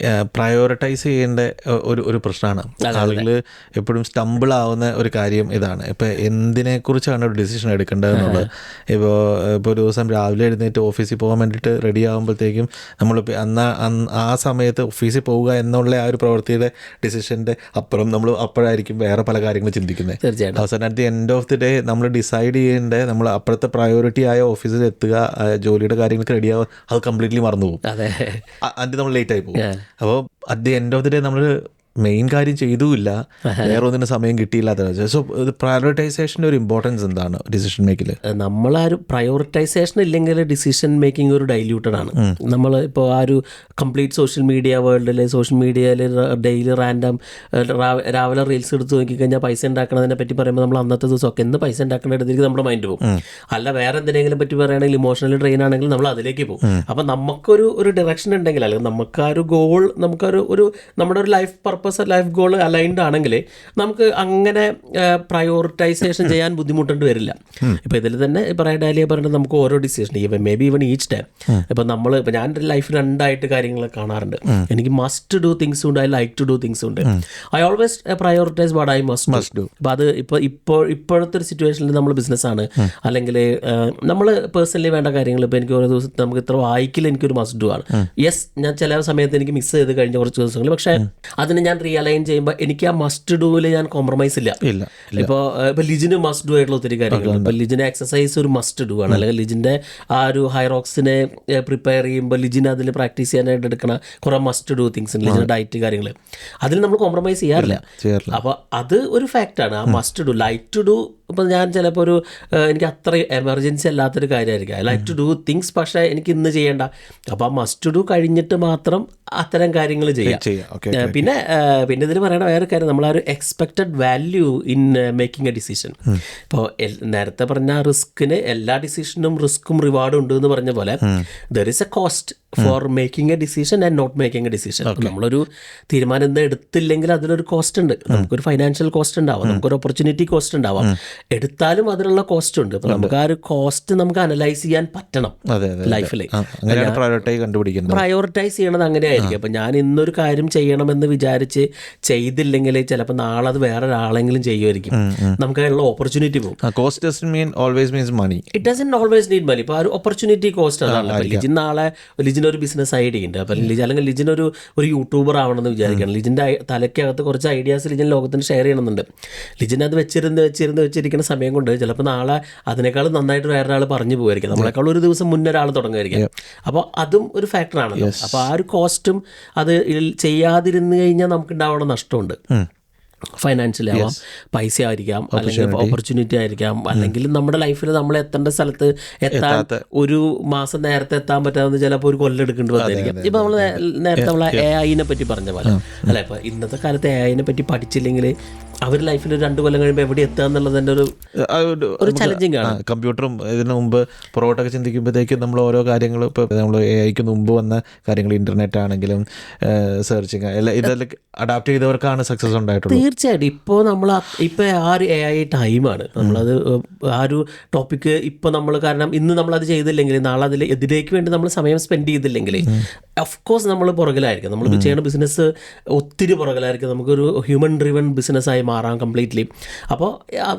പ്രയോറിറ്റൈസ് ചെയ്യേണ്ട ഒരു പ്രശ്നമാണ്. ആളുകൾ എപ്പോഴും സ്റ്റംബിൾ ആവുന്ന ഒരു കാര്യം ഇതാണ്. ഇപ്പോൾ എന്തിനെക്കുറിച്ചാണ് ഒരു ഡിസിഷൻ എടുക്കേണ്ടതെന്നുള്ളത്. ഇപ്പോൾ ഒരു ദിവസം രാവിലെ എഴുന്നേറ്റ് ഓഫീസിൽ പോകാൻ വേണ്ടിയിട്ട് റെഡി ആകുമ്പോഴത്തേക്കും നമ്മളിപ്പോൾ ആ സമയത്ത് ഓഫീസിൽ പോവുക എന്നുള്ള ആ ഒരു പ്രവൃത്തിയുടെ ഡിസിഷൻ്റെ അപ്പുറം നമ്മൾ അപ്പോഴായിരിക്കും വേറെ പല കാര്യങ്ങൾ ചിന്തിക്കുന്നത്. തീർച്ചയായിട്ടും. അവസാനം at the end of the day നമ്മൾ ഡിസൈഡ് ചെയ്യേണ്ട നമ്മൾ അപ്പോഴത്തെ പ്രയോറിറ്റി ആയ ഓഫീസിൽ എത്തുക, ജോലിയുടെ കാര്യങ്ങൾക്ക് റെഡിയാവുക, അത് കംപ്ലീറ്റ്ലി മറന്നു പോകും. അത് നമ്മൾ ലേറ്റ് ആയി പോകും. അപ്പോൾ at the end of the day നമ്മൾ മെയിൻ കാര്യം ചെയ്തുമില്ല, വേറെ ഒന്നിനും സമയം കിട്ടിയില്ലാത്ത. സോ പ്രയോറിറ്റൈസേഷൻ്റെ ഒരു ഇമ്പോർട്ടൻസ് എന്താണ് ഡിസിഷൻ മേക്കിൽ? നമ്മളാ ഒരു പ്രയോറിറ്റൈസേഷൻ ഇല്ലെങ്കിൽ ഡിസിഷൻ മേക്കിംഗ് ഒരു ഡൈല്യൂട്ടഡ് ആണ്. നമ്മൾ ഇപ്പോൾ ആ ഒരു കംപ്ലീറ്റ് സോഷ്യൽ മീഡിയ വേൾഡിൽ, സോഷ്യൽ മീഡിയയിൽ ഡെയിലി റാൻഡം രാവിലെ റീൽസ് എടുത്ത് നോക്കിക്കഴിഞ്ഞാൽ പൈസ ഉണ്ടാക്കണതിനെ പറ്റി പറയുമ്പോൾ നമ്മൾ അന്നത്തെ ദിവസമൊക്കെ എന്ന് പൈസ ഉണ്ടാക്കേണ്ട ഇടത്തേക്ക് നമ്മുടെ മൈൻഡ് പോകും. അല്ല വേറെ എന്തിനെങ്കിലും പറ്റി പറയുകയാണെങ്കിൽ ഇമോഷണൽ ട്രെയിൻ ആണെങ്കിൽ നമ്മൾ അതിലേക്ക് പോകും. അപ്പം നമുക്കൊരു ഡയറക്ഷൻ ഉണ്ടെങ്കിൽ, അല്ലെങ്കിൽ നമുക്ക് ആ ഒരു ഗോൾ, നമുക്കൊരു നമ്മുടെ ഒരു life purpose, life goal aligned ആണെങ്കിൽ നമുക്ക് അങ്ങനെ പ്രയോറിറ്റൈസേഷൻ ചെയ്യാൻ ബുദ്ധിമുട്ടേണ്ടി വരില്ല. ഇപ്പോൾ ഇതിൽ തന്നെ ഡാലിയ പറഞ്ഞിട്ട് നമുക്ക് ഓരോ decision, maybe even each time, ഇപ്പം ഞാൻ എൻ്റെ ലൈഫ് രണ്ടായിട്ട് കാര്യങ്ങൾ കാണാറുണ്ട്. എനിക്ക് മസ്റ്റ് ഡു തിങ്സ് ഉണ്ട്, I like to do things ഉണ്ട്. I always prioritize what I must do. അപ്പം അത് ഇപ്പോഴത്തെ ഒരു സിറ്റുവേഷനിൽ നമ്മൾ ബിസിനസ്സാണ്, അല്ലെങ്കിൽ നമ്മൾ പേഴ്സണലി വേണ്ട കാര്യങ്ങൾ, ഇപ്പോൾ എനിക്ക് ഓരോ ദിവസം നമുക്ക് ഇത്ര വായിക്കില്ല, എനിക്കൊരു മസ്റ്റ് ഡു ആണ്. യെസ്, ഞാൻ ചില സമയത്ത് എനിക്ക് മിസ് ചെയ്ത് കഴിഞ്ഞ കുറച്ച് ദിവസങ്ങൾ, പക്ഷേ അതിന് ഞാൻ റിയലൈൻ ചെയ്യുമ്പോൾ എനിക്ക് ആ മസ്റ്റ് ഡൂവിൽ ഞാൻ കോംപ്രമൈസ് ഇല്ല. ഇപ്പോൾ ലിജിന് മസ്റ്റ് ഡു ആയിട്ടുള്ള ഒത്തിരി കാര്യങ്ങളുണ്ട്. ഇപ്പോൾ ലിജിന് എക്സസൈസ് ഒരു മസ്റ്റ് ഡു ആണ്, അല്ലെങ്കിൽ ലിജിൻ്റെ ആ ഒരു ഹൈറോക്സിനെ പ്രിപ്പയർ ചെയ്യുമ്പോൾ ലിജിന് അതിൽ പ്രാക്ടീസ് ചെയ്യാനായിട്ട് എടുക്കണ കുറേ മസ്റ്റ് ഡു തിങ്സ് ഉണ്ട്. ലിജിൻ്റെ ഡയറ്റ് കാര്യങ്ങൾ അതിൽ നമ്മൾ കോംപ്രമൈസ് ചെയ്യാറില്ല. അപ്പോൾ അത് ഒരു ഫാക്റ്റാണ്. ആ must do, like to do. ഇപ്പം ഞാൻ ചിലപ്പോൾ എനിക്ക് അത്ര എമർജൻസി അല്ലാത്തൊരു കാര്യമായിരിക്കും, I like to do things, പക്ഷേ എനിക്ക് ഇന്ന് ചെയ്യേണ്ട. അപ്പോൾ ആ മസ്റ്റ് ഡു കഴിഞ്ഞിട്ട് മാത്രം അത്തരം കാര്യങ്ങൾ ചെയ്യാം. പിന്നെ ഇതിൽ പറയണ വേറെ കാര്യം, നമ്മൾ ആ ഒരു expected value in making a decision. ഇപ്പോൾ നേരത്തെ പറഞ്ഞ റിസ്കിന്, എല്ലാ ഡിസിഷനും റിസ്ക്കും റിവാർഡും ഉണ്ട് എന്ന് പറഞ്ഞ പോലെ, there is a cost for making a decision and not making a decision. നമ്മളൊരു തീരുമാനം എന്താ എടുത്തില്ലെങ്കിൽ അതിലൊരു കോസ്റ്റ് ഉണ്ട്. നമുക്കൊരു ഫൈനാൻഷ്യൽ കോസ്റ്റ് ഉണ്ടാവാം, നമുക്കൊരു ഓപ്പർച്യൂണിറ്റി കോസ്റ്റ് ഉണ്ടാവാം. എടുത്താലും അതിനുള്ള കോസ്റ്റ് ഉണ്ട്. അപ്പോൾ നമുക്ക് ആ ഒരു കോസ്റ്റ് നമുക്ക് അനലൈസ് ചെയ്യാൻ പറ്റണം ലൈഫിൽ. പ്രയോറിറ്റൈസ് ചെയ്യണത് അങ്ങനെയായിരിക്കും. അപ്പം ഞാൻ ഇന്നൊരു കാര്യം ചെയ്യണമെന്ന് വിചാരിച്ച് ചെയ്തില്ലെങ്കിൽ ചിലപ്പോൾ നാളെ അത് വേറെ ഒരാളെങ്കിലും ചെയ്യുമായിരിക്കും. നമുക്ക് അതിനുള്ള ഓപ്പർച്യൂണിറ്റി പോകും. Cost doesn't mean always means money. It doesn't always need money. ഇപ്പോൾ ആ ഒരു ഓപ്പർച്യൂണിറ്റി കോസ്റ്റ് അതാണ്. ലിജിന് ഒരു ബിസിനസ് ഐഡിയ ഉണ്ട്, അപ്പം അല്ലെങ്കിൽ ലിജിനൊരു യൂട്യൂബർ ആവണമെന്ന് വിചാരിക്കണം. ലിജിൻ്റെ തലയ്ക്കകത്ത് കുറച്ച് ഐഡിയാസ് ലിജിൻ ലോകത്തിന് ഷെയർ ചെയ്യണമെന്നുണ്ട്. ലിജിൻ അത് വെച്ചിരിക്കുന്ന സമയം കൊണ്ട് ചിലപ്പോൾ നാളെ അതിനേക്കാൾ നന്നായിട്ട് വേറൊരാൾ പറഞ്ഞു പോകുമായിരിക്കും, നമ്മളെക്കാൾ ഒരു ദിവസം മുന്നേ ഒരാൾ തുടങ്ങുമായിരിക്കും. അപ്പോൾ അതും ഒരു ഫാക്ടറാണല്ലോ. അപ്പോൾ ആ ഒരു കോസ്റ്റും അത് ചെയ്യാതിരുന്ന് കഴിഞ്ഞാൽ നമുക്ക് ഉണ്ടാവുന്ന നഷ്ടമുണ്ട്. ഫൈനാൻഷ്യലി ആവാം, പൈസ ആയിരിക്കാം, അല്ലെങ്കിൽ ഓപ്പർച്യൂണിറ്റി ആയിരിക്കാം, അല്ലെങ്കിൽ നമ്മുടെ ലൈഫിൽ നമ്മൾ എത്തേണ്ട സ്ഥലത്ത് എത്താൻ ഒരു മാസം നേരത്തെ എത്താൻ പറ്റാതെ ചിലപ്പോൾ ഒരു കൊല്ലം എടുക്കേണ്ടി വന്നിരിക്കാം. ഇപ്പം നമ്മൾ നേരത്തെ നമ്മൾ AI പറ്റി പറഞ്ഞ പോലെ അല്ല, ഇപ്പം ഇന്നത്തെ കാലത്ത് AI പറ്റി പഠിച്ചില്ലെങ്കിൽ അവർ ലൈഫിൽ 2 കൊല്ലം കഴിയുമ്പോൾ എവിടെ എത്തുക എന്നുള്ളതിൻ്റെ ഒരു ചലഞ്ചിങ് ആണ്. കമ്പ്യൂട്ടറും ഇതിന് മുമ്പ് പുറകോട്ടൊക്കെ ചിന്തിക്കുമ്പോഴത്തേക്കും നമ്മൾ ഓരോ കാര്യങ്ങൾ, ഇപ്പോൾ നമ്മൾ AI മുമ്പ് വന്ന കാര്യങ്ങൾ, ഇൻ്റർനെറ്റ് ആണെങ്കിലും സെർച്ചിങ് എല്ലാം ഇതെല്ലാം അഡാപ്റ്റ് ചെയ്തവർക്കാണ് സക്സസ് ഉണ്ടായിട്ടുള്ളത്. തീർച്ചയായിട്ടും. ഇപ്പോൾ ആ ഒരു AI ടൈമാണ്. നമ്മളത് ആ ഒരു ടോപ്പിക്ക് ഇപ്പോൾ നമ്മൾ, കാരണം ഇന്ന് നമ്മളത് ചെയ്തില്ലെങ്കിൽ നാളെ അതിൽ എതിരേക്ക് വേണ്ടി നമ്മൾ സമയം സ്പെൻഡ് ചെയ്തില്ലെങ്കിൽ ഓഫ്കോഴ്സ് നമ്മൾ പുറകിലായിരിക്കും. നമ്മൾ ചെയ്യുന്ന ബിസിനസ് ഒത്തിരി പുറകിലായിരിക്കും. നമുക്കൊരു ഹ്യൂമൻ ഡ്രിവൺ ബിസിനസ്സായി മാറാം കംപ്ലീറ്റ്ലി. അപ്പോൾ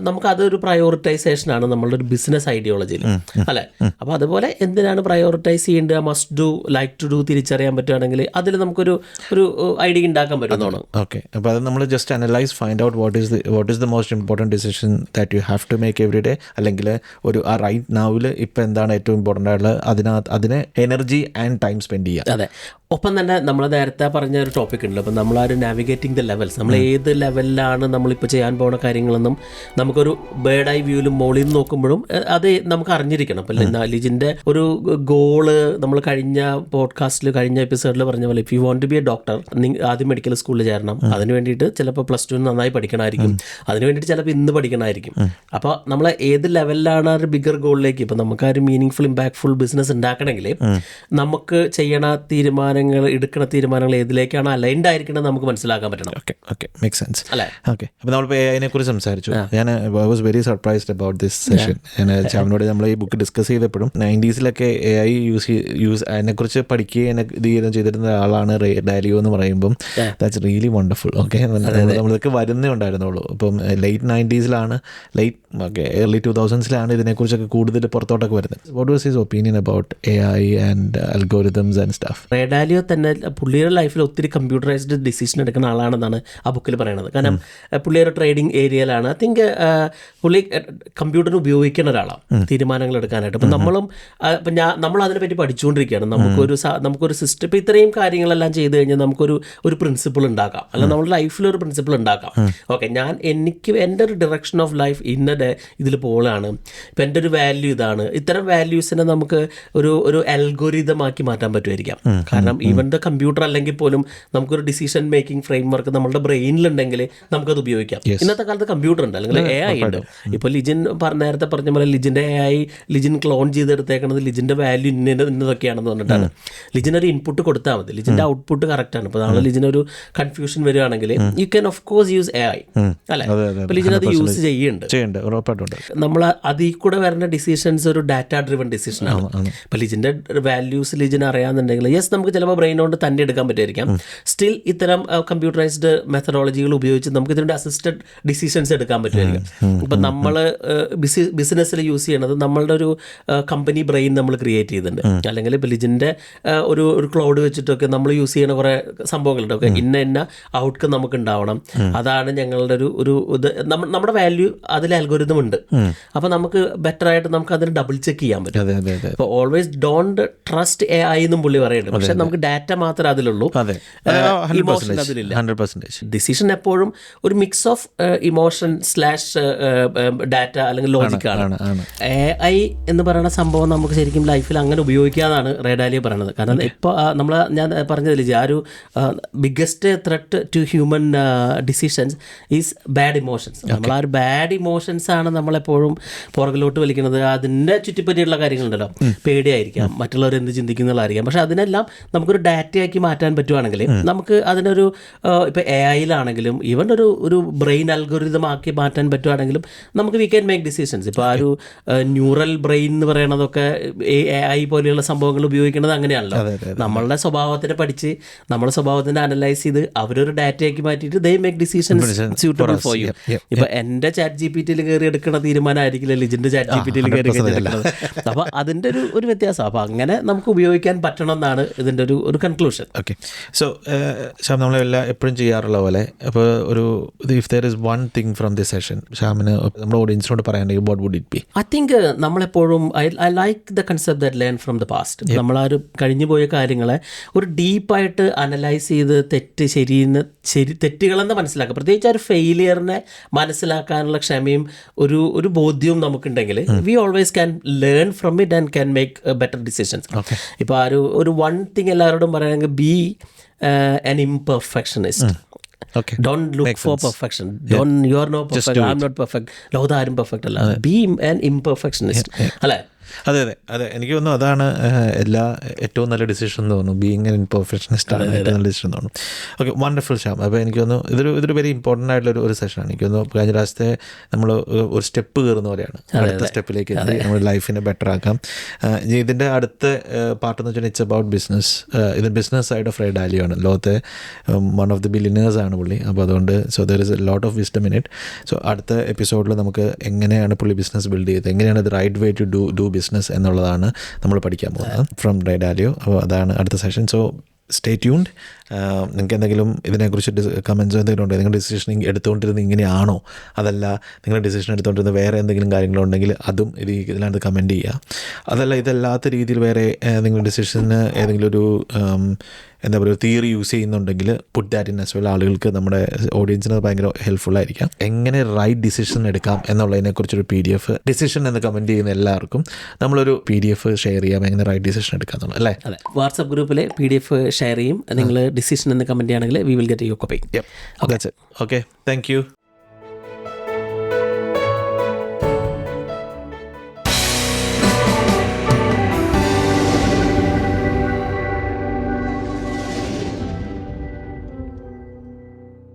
നമുക്കതൊരു പ്രയോറിറ്റൈസേഷനാണ് നമ്മളുടെ ഒരു ബിസിനസ് ഐഡിയോളജിയിൽ, അല്ലേ? അപ്പോൾ അതുപോലെ എന്തിനാണ് പ്രയോറിറ്റൈസ് ചെയ്യേണ്ടത്, must do, like to do തിരിച്ചറിയാൻ പറ്റുകയാണെങ്കിൽ അതിൽ നമുക്കൊരു ഐഡിയ ഉണ്ടാക്കാൻ പറ്റുന്നതാണ്. ഓക്കെ, അപ്പോൾ അത് നമ്മൾ just analyse, find out what is the most important decision that you have to make every day, അല്ലെങ്കിൽ ആ റൈറ്റ് നൗവിൽ ഇപ്പോൾ എന്താണ് ഏറ്റവും ഇമ്പോർട്ടൻ്റ് ആയിട്ടുള്ളത്, അതിന് എനർജി ആൻഡ് ടൈം സ്പെൻഡ് ചെയ്യുക. അതെ. ഒപ്പം തന്നെ നമ്മൾ നേരത്തെ പറഞ്ഞ ഒരു ടോപ്പിക് ഉണ്ടല്ലോ, അപ്പം നമ്മൾ ആ ഒരു നാവിഗേറ്റിംഗ് ദ ലെവൽസ്, നമ്മൾ ഏത് ലെവലിലാണ് നമ്മളിപ്പോൾ ചെയ്യാൻ പോകുന്ന കാര്യങ്ങളെന്നും നമുക്കൊരു ബേർഡ് ഐ വ്യൂവിലും മുകളിൽ നിന്ന് നോക്കുമ്പോഴും അത് നമുക്ക് അറിഞ്ഞിരിക്കണം. അപ്പം ലിജിൻ്റെ ഒരു ഗോള് നമ്മൾ കഴിഞ്ഞ പോഡ്കാസ്റ്റിൽ, കഴിഞ്ഞ എപ്പിസോഡിൽ പറഞ്ഞ പോലെ, if you want to be a doctor, ആദ്യം മെഡിക്കൽ സ്കൂളിൽ ചേരണം. അതിന് വേണ്ടിയിട്ട് ചിലപ്പോൾ +2 +2 നന്നായി പഠിക്കണമായിരിക്കും, അതിന് വേണ്ടിയിട്ട് ചിലപ്പോൾ ഇന്ന് പഠിക്കണമായിരിക്കും. അപ്പോൾ നമ്മൾ ഏത് ലെവലിലാണ് ഒരു ബിഗർ ഗോളിലേക്ക്, ഇപ്പോൾ നമുക്ക് ആ ഒരു മീനിങ് ഇമ്പാക്ട്ഫുൾ ബിസിനസ് ഉണ്ടാക്കണമെങ്കിൽ നമുക്ക് എടുക്കുന്ന തീരുമാനങ്ങൾ ഏതിലേക്കാണ് അലൈൻഡ് ആയിരിക്കണം നമുക്ക് മനസ്സിലാക്കാൻ പറ്റണം. ഓക്കെ മേക്ക് സെൻസ് അല്ലേ? ഓക്കെ, അപ്പോൾ നമ്മളിപ്പോൾ AI കുറിച്ച് സംസാരിച്ചു. ഞാൻ was very surprised about this session. ചാമിനോട് നമ്മൾ ഈ ബുക്ക് ഡിസ്കസ് ചെയ്തപ്പോഴും 90s AI യൂസ് അതിനെക്കുറിച്ച് പഠിക്കുകയും ഇത് ചെയ്തിരുന്ന ആളാണ് റേ ഡാലിയോ എന്ന് പറയുമ്പം ദാറ്റ്സ് റിയലി വണ്ടർഫുൾ. ഓക്കെ, നമ്മൾക്ക് വരുന്നേ ഉണ്ടായിരുന്നുള്ളൂ. ഇപ്പം ലേറ്റ് 90s ഏർലി 2000s ഇതിനെക്കുറിച്ചൊക്കെ കൂടുതൽ പുറത്തോട്ടൊക്കെ വരുന്നത്. What was his opinion about AI and algorithms and stuff? Ray Dalio തന്നെ പുള്ളിയുടെ ലൈഫിൽ ഒത്തിരി കമ്പ്യൂട്ടറൈസ്ഡ് ഡിസിഷൻ എടുക്കുന്ന ആളാണെന്നാണ് ആ ബുക്കിൽ പറയുന്നത്. കാരണം പുള്ളിയൊരു ട്രേഡിംഗ് ഏരിയയിലാണ്. ഐ തിങ്ക് പുള്ളി കമ്പ്യൂട്ടർ ഉപയോഗിക്കുന്ന ഒരാളാണ് തീരുമാനങ്ങൾ എടുക്കാനായിട്ട്. അപ്പം നമ്മൾ അതിനെപ്പറ്റി പഠിച്ചുകൊണ്ടിരിക്കുകയാണ്. നമുക്കൊരു സിസ്റ്റം, ഇപ്പം ഇത്രയും കാര്യങ്ങളെല്ലാം ചെയ്ത് കഴിഞ്ഞാൽ നമുക്കൊരു പ്രിൻസിപ്പിൾ ഉണ്ടാക്കാം, അല്ലെങ്കിൽ നമ്മുടെ ലൈഫിലൊരു പ്രിൻസിപ്പിൾ ഉണ്ടാക്കാം. ഓക്കെ, എൻ്റെ ഒരു ഡയറക്ഷൻ ഓഫ് ലൈഫ് ഇതിൽ പോളാണ്, ഇപ്പം എൻ്റെ ഒരു വാല്യൂ ഇതാണ്. ഇത്തരം വാല്യൂസിനെ നമുക്ക് ഒരു അൽഗോരിതമാക്കി മാറ്റാൻ പറ്റുമായിരിക്കാം. കാരണം ഈവൻ ദ കമ്പ്യൂട്ടർ അല്ലെങ്കിൽ പോലും നമുക്കൊരു ഡിസിഷൻ മേക്കിംഗ് ഫ്രെയിം വർക്ക് നമ്മുടെ ബ്രെയിനിലുണ്ടെങ്കിൽ നമുക്കത് ഉപയോഗിക്കാം. ഇന്നത്തെ കാലത്ത് കമ്പ്യൂട്ടർ ഉണ്ട്, അല്ലെങ്കിൽ AI ഉണ്ട്. ഇപ്പോൾ ലിജിൻ നേരത്തെ പറഞ്ഞ പോലെ ലിജിൻ ക്ലോൺ ചെയ്തെടുത്തേക്കുന്നത് ലിജിൻ്റെ വാല്യൂ ഇന്നതൊക്കെയാണെന്ന് പറഞ്ഞിട്ടാണ്. ലിജിനൊരു ഇൻപുട്ട് കൊടുത്താൽ മതി, ലിജിൻ്റെ ഔട്ട്പുട്ട് കറക്റ്റാണ്. ഇപ്പോൾ നാളെ ലിജിനൊരു കൺഫ്യൂഷൻ വരികയാണെങ്കിൽ you can of course use AI അല്ലേ? ഇപ്പോൾ ലിജിൻ അത് യൂസ് ചെയ്യുന്നുണ്ട്. നമ്മൾ അതിൽ കൂടെ വരുന്ന ഡിസിഷൻസ് ഒരു ഡാറ്റ ഡ്രിവൺ ഡിസിഷനാണ്. ഇപ്പോൾ ലിജിൻ്റെ വാല്യൂസ് ലിജിൻ അറിയാമെന്നുണ്ടെങ്കിൽ യെസ്, നമുക്ക് ചിലപ്പോൾ ബ്രെയിൻ കൊണ്ട് തന്നെ എടുക്കാൻ പറ്റുമായിരിക്കാം. സ്റ്റിൽ ഇത്തരം കമ്പ്യൂട്ടറൈസ്ഡ് മെത്തഡോളജികൾ ഉപയോഗിച്ച് നമുക്ക് ഇതിൻ്റെ അസിസ്റ്റഡ് ഡിസിഷൻസ് എടുക്കാൻ പറ്റുമായിരിക്കും. ഇപ്പം നമ്മൾ ബിസിനസ്സിൽ യൂസ് ചെയ്യണത് നമ്മളുടെ ഒരു കമ്പനി ബ്രെയിൻ നമ്മൾ ക്രിയേറ്റ് ചെയ്തിട്ടുണ്ട്. അല്ലെങ്കിൽ ഇപ്പോൾ ലിജിൻ്റെ ഒരു ക്ലൗഡ് വെച്ചിട്ടൊക്കെ നമ്മൾ യൂസ് ചെയ്യുന്ന കുറേ സംഭവങ്ങളുണ്ട്. ഓക്കെ, ഇന്ന ഔട്ട്കം നമുക്ക് ഉണ്ടാവണം, അതാണ് ഞങ്ങളുടെ ഒരു ഇത്. നമ്മുടെ വാല്യൂ അതിൽ അൽഗോരിതം ഉണ്ട്. അപ്പോൾ നമുക്ക് ബെറ്റർ ആയിട്ട് നമുക്ക് അതിന് ഡബിൾ ചെക്ക് ചെയ്യാൻ പറ്റും. ഇപ്പോൾ ഓൾവേസ് ഡോണ്ട് ട്രസ്റ്റ് AI എന്നും പുള്ളി പറയുന്നുണ്ട്. പക്ഷെ നമുക്ക് ഡാറ്റ മാത്രമേ അതിലുള്ളൂ, ഇമോഷൻ അതിലില്ല. ഡിസിഷൻ എപ്പോഴും ഒരു മിക്സ് ഓഫ് ഇമോഷൻ / ഡാറ്റ അല്ലെങ്കിൽ ലോജിക്കാണ്. AI എന്ന് പറയുന്ന സംഭവം നമുക്ക് ശരിക്കും ലൈഫിൽ അങ്ങനെ ഉപയോഗിക്കാതാണ് റേ ഡാലിയോ പറയുന്നത്. കാരണം ഇപ്പോൾ ഞാൻ പറഞ്ഞതില്ലേ, ആ ഒരു biggest threat to human decisions is bad emotions. നമ്മൾ ആ ഒരു ബാഡ് ഇമോഷൻസ് ആണ് നമ്മളെപ്പോഴും പുറകിലോട്ട് വലിക്കുന്നത്. അതിൻ്റെ ചുറ്റിപ്പറ്റിയുള്ള കാര്യങ്ങളുണ്ടല്ലോ, പേടിയായിരിക്കാം, മറ്റുള്ളവർ എന്ത് ചിന്തിക്കുന്നതായിരിക്കാം. പക്ഷെ അതിനെല്ലാം നമുക്കൊരു ഡാറ്റയാക്കി മാറ്റാൻ പറ്റുവാണെങ്കിൽ നമുക്ക് അതിനൊരു ഇപ്പോൾ AI-യിലാണെങ്കിലും ഈവൻ ഒരു ബ്രെയിൻ അൽഗോരിതം ആക്കി മാറ്റാൻ പറ്റുവാണെങ്കിലും നമുക്ക് വി ക്യാൻ മേക്ക് ഡിസിഷൻസ്. ഇപ്പോൾ ആ ഒരു ന്യൂറൽ ബ്രെയിൻ എന്ന് പറയുന്നതൊക്കെ AI പോലെയുള്ള സംഭവങ്ങൾ ഉപയോഗിക്കുന്നത് അങ്ങനെയാണല്ലോ. നമ്മളുടെ സ്വഭാവത്തിനെ പഠിച്ച് നമ്മുടെ സ്വഭാവത്തിനെ അനലൈസ് ചെയ്ത് അവരൊരു ഡാറ്റയാക്കി മാറ്റിയിട്ട് they make decisions suitable for you. ഇപ്പോൾ എൻ്റെ ChatGPT-യിൽ കയറി എടുക്കുന്ന തീരുമാനമായിരിക്കില്ല ലിജിൻ്റെ ChatGPT-യിൽ കയറി എടുക്കുന്നത്. അപ്പോൾ അതിൻ്റെ ഒരു വ്യത്യാസം. അപ്പോൾ അങ്ങനെ നമുക്ക് ഉപയോഗിക്കാൻ പറ്റണം എന്നാണ് ഇതിൻ്റെ ഒരു കൺക്ലൂഷൻ. ഓക്കെ, സോ ശ്യാം, നമ്മളെല്ലാം എപ്പോഴും ചെയ്യാറുള്ള പോലെ അപ്പോൾ if there is one thing from this session ശ്യാമിന് നമ്മുടെ ഓഡിയൻസിനോട് പറയാനുണ്ടെങ്കിൽ what would it be? I think നമ്മളെപ്പോഴും I like the concept that learn from the past. നമ്മൾ ആ ഒരു കഴിഞ്ഞു പോയ കാര്യങ്ങളെ ഒരു ഡീപ്പായിട്ട് അനലൈസ് ചെയ്ത് തെറ്റുകളെന്ന് മനസ്സിലാക്കുക. പ്രത്യേകിച്ച് ആ ഒരു ഫെയിലിയറിനെ മനസ്സിലാക്കാനുള്ള ക്ഷമയും ഒരു ബോധ്യവും നമുക്കുണ്ടെങ്കിൽ we always can learn from it and can make better decisions. ഇപ്പോൾ ആ ഒരു വൺ തിങ് എല്ലാവരോടും പറയുകയാണെങ്കിൽ be an imperfectionist. Okay. Don't look Makes for sense. Perfection. You are not perfect. I'm not perfect. ലോകത്ത് ആരും പെർഫെക്റ്റ് അല്ല. Be an imperfectionist. അല്ലേ? അതെ എനിക്ക് തോന്നുന്നു അതാണ് ഏറ്റവും നല്ല ഡിസിഷൻ എന്ന് തോന്നുന്നു. ബീയിങ് ആൻ ഇൻപെർഫെക്ഷനിസ്റ്റ് ആണ് ഏറ്റവും നല്ല ഡിസിഷൻ തോന്നുന്നു. Okay, wonderful Shyam. അപ്പോൾ എനിക്ക് തോന്നുന്നു ഇതൊരു വെരി ഇമ്പോർട്ടൻ്റ് ആയിട്ടുള്ള ഒരു സെഷനാണ്. എനിക്ക് തോന്നുന്നു കഴിഞ്ഞ പ്രാവശ്യത്തെ നമ്മൾ ഒരു സ്റ്റെപ്പ് കയറുന്ന പോലെയാണ്. അടുത്ത സ്റ്റെപ്പിലേക്ക് എത്തി നമ്മുടെ ലൈഫിനെ ബെറ്റർ ആക്കാം. ഇതിൻ്റെ അടുത്ത പാർട്ടെന്ന് വെച്ചാൽ ഇറ്റ്സ് അബൌട്ട് ബിസിനസ്. ഇത് business side of Ray Dalio ആണ്. ലോകത്തെ വൺ ഓഫ് ദി ബില്യനേഴ്സ് ആണ് പുള്ളി. അപ്പോൾ അതുകൊണ്ട് there is a lot of wisdom in it. So അടുത്ത എപ്പിസോഡിൽ നമുക്ക് എങ്ങനെയാണ് പുള്ളി ബിസിനസ് ബിൽഡ് ചെയ്തത്, എങ്ങനെയാണ് ഇത് right way to do business എന്നുള്ളതാണ് നമ്മൾ പഠിക്കാൻ പോകുന്നത് ഫ്രം റേ ഡാലിയോ. അപ്പോൾ അതാണ് അടുത്ത സെഷൻ. So stay tuned. നിങ്ങൾക്ക് എന്തെങ്കിലും ഇതിനെക്കുറിച്ച് കമൻസോ എന്തെങ്കിലും ഉണ്ടോ? നിങ്ങൾ ഡിസിഷൻ എടുത്തുകൊണ്ടിരുന്നത് ഇങ്ങനെയാണോ, അതല്ല നിങ്ങളുടെ ഡിസിഷൻ എടുത്തുകൊണ്ടിരുന്ന വേറെ എന്തെങ്കിലും കാര്യങ്ങളുണ്ടെങ്കിൽ അതും ഇതിനകത്ത് കമൻറ്റ് ചെയ്യുക. അതല്ല ഇതല്ലാത്ത രീതിയിൽ വേറെ നിങ്ങളുടെ ഡിസിഷന് ഏതെങ്കിലും ഒരു എന്താ പറയുക തിയറി യൂസ് ചെയ്യുന്നുണ്ടെങ്കിൽ put that in as well. ആളുകൾക്ക് നമ്മുടെ ഓഡിയൻസിന് ഭയങ്കര ഹെൽപ്ഫുൾ ആയിരിക്കാം. എങ്ങനെ റൈറ്റ് ഡിസിഷൻ എടുക്കാം എന്നുള്ളതിനെക്കുറിച്ചൊരു PDF ഡിസിഷൻ എന്ന് കമൻറ്റ് ചെയ്യുന്ന എല്ലാവർക്കും നമ്മളൊരു PDF ഷെയർ ചെയ്യാം, എങ്ങനെ റൈറ്റ് ഡിസിഷൻ എടുക്കാം എന്നുള്ളത് അല്ലേ? അതെ, വാട്സപ്പ് ഗ്രൂപ്പിൽ PDF ഷെയർ ചെയ്യും. നിങ്ങൾ ഡിസിഷൻ എന്ന് കമൻറ്റ് ചെയ്യുകയാണെങ്കിൽ we will get you copy. Okay, thank you.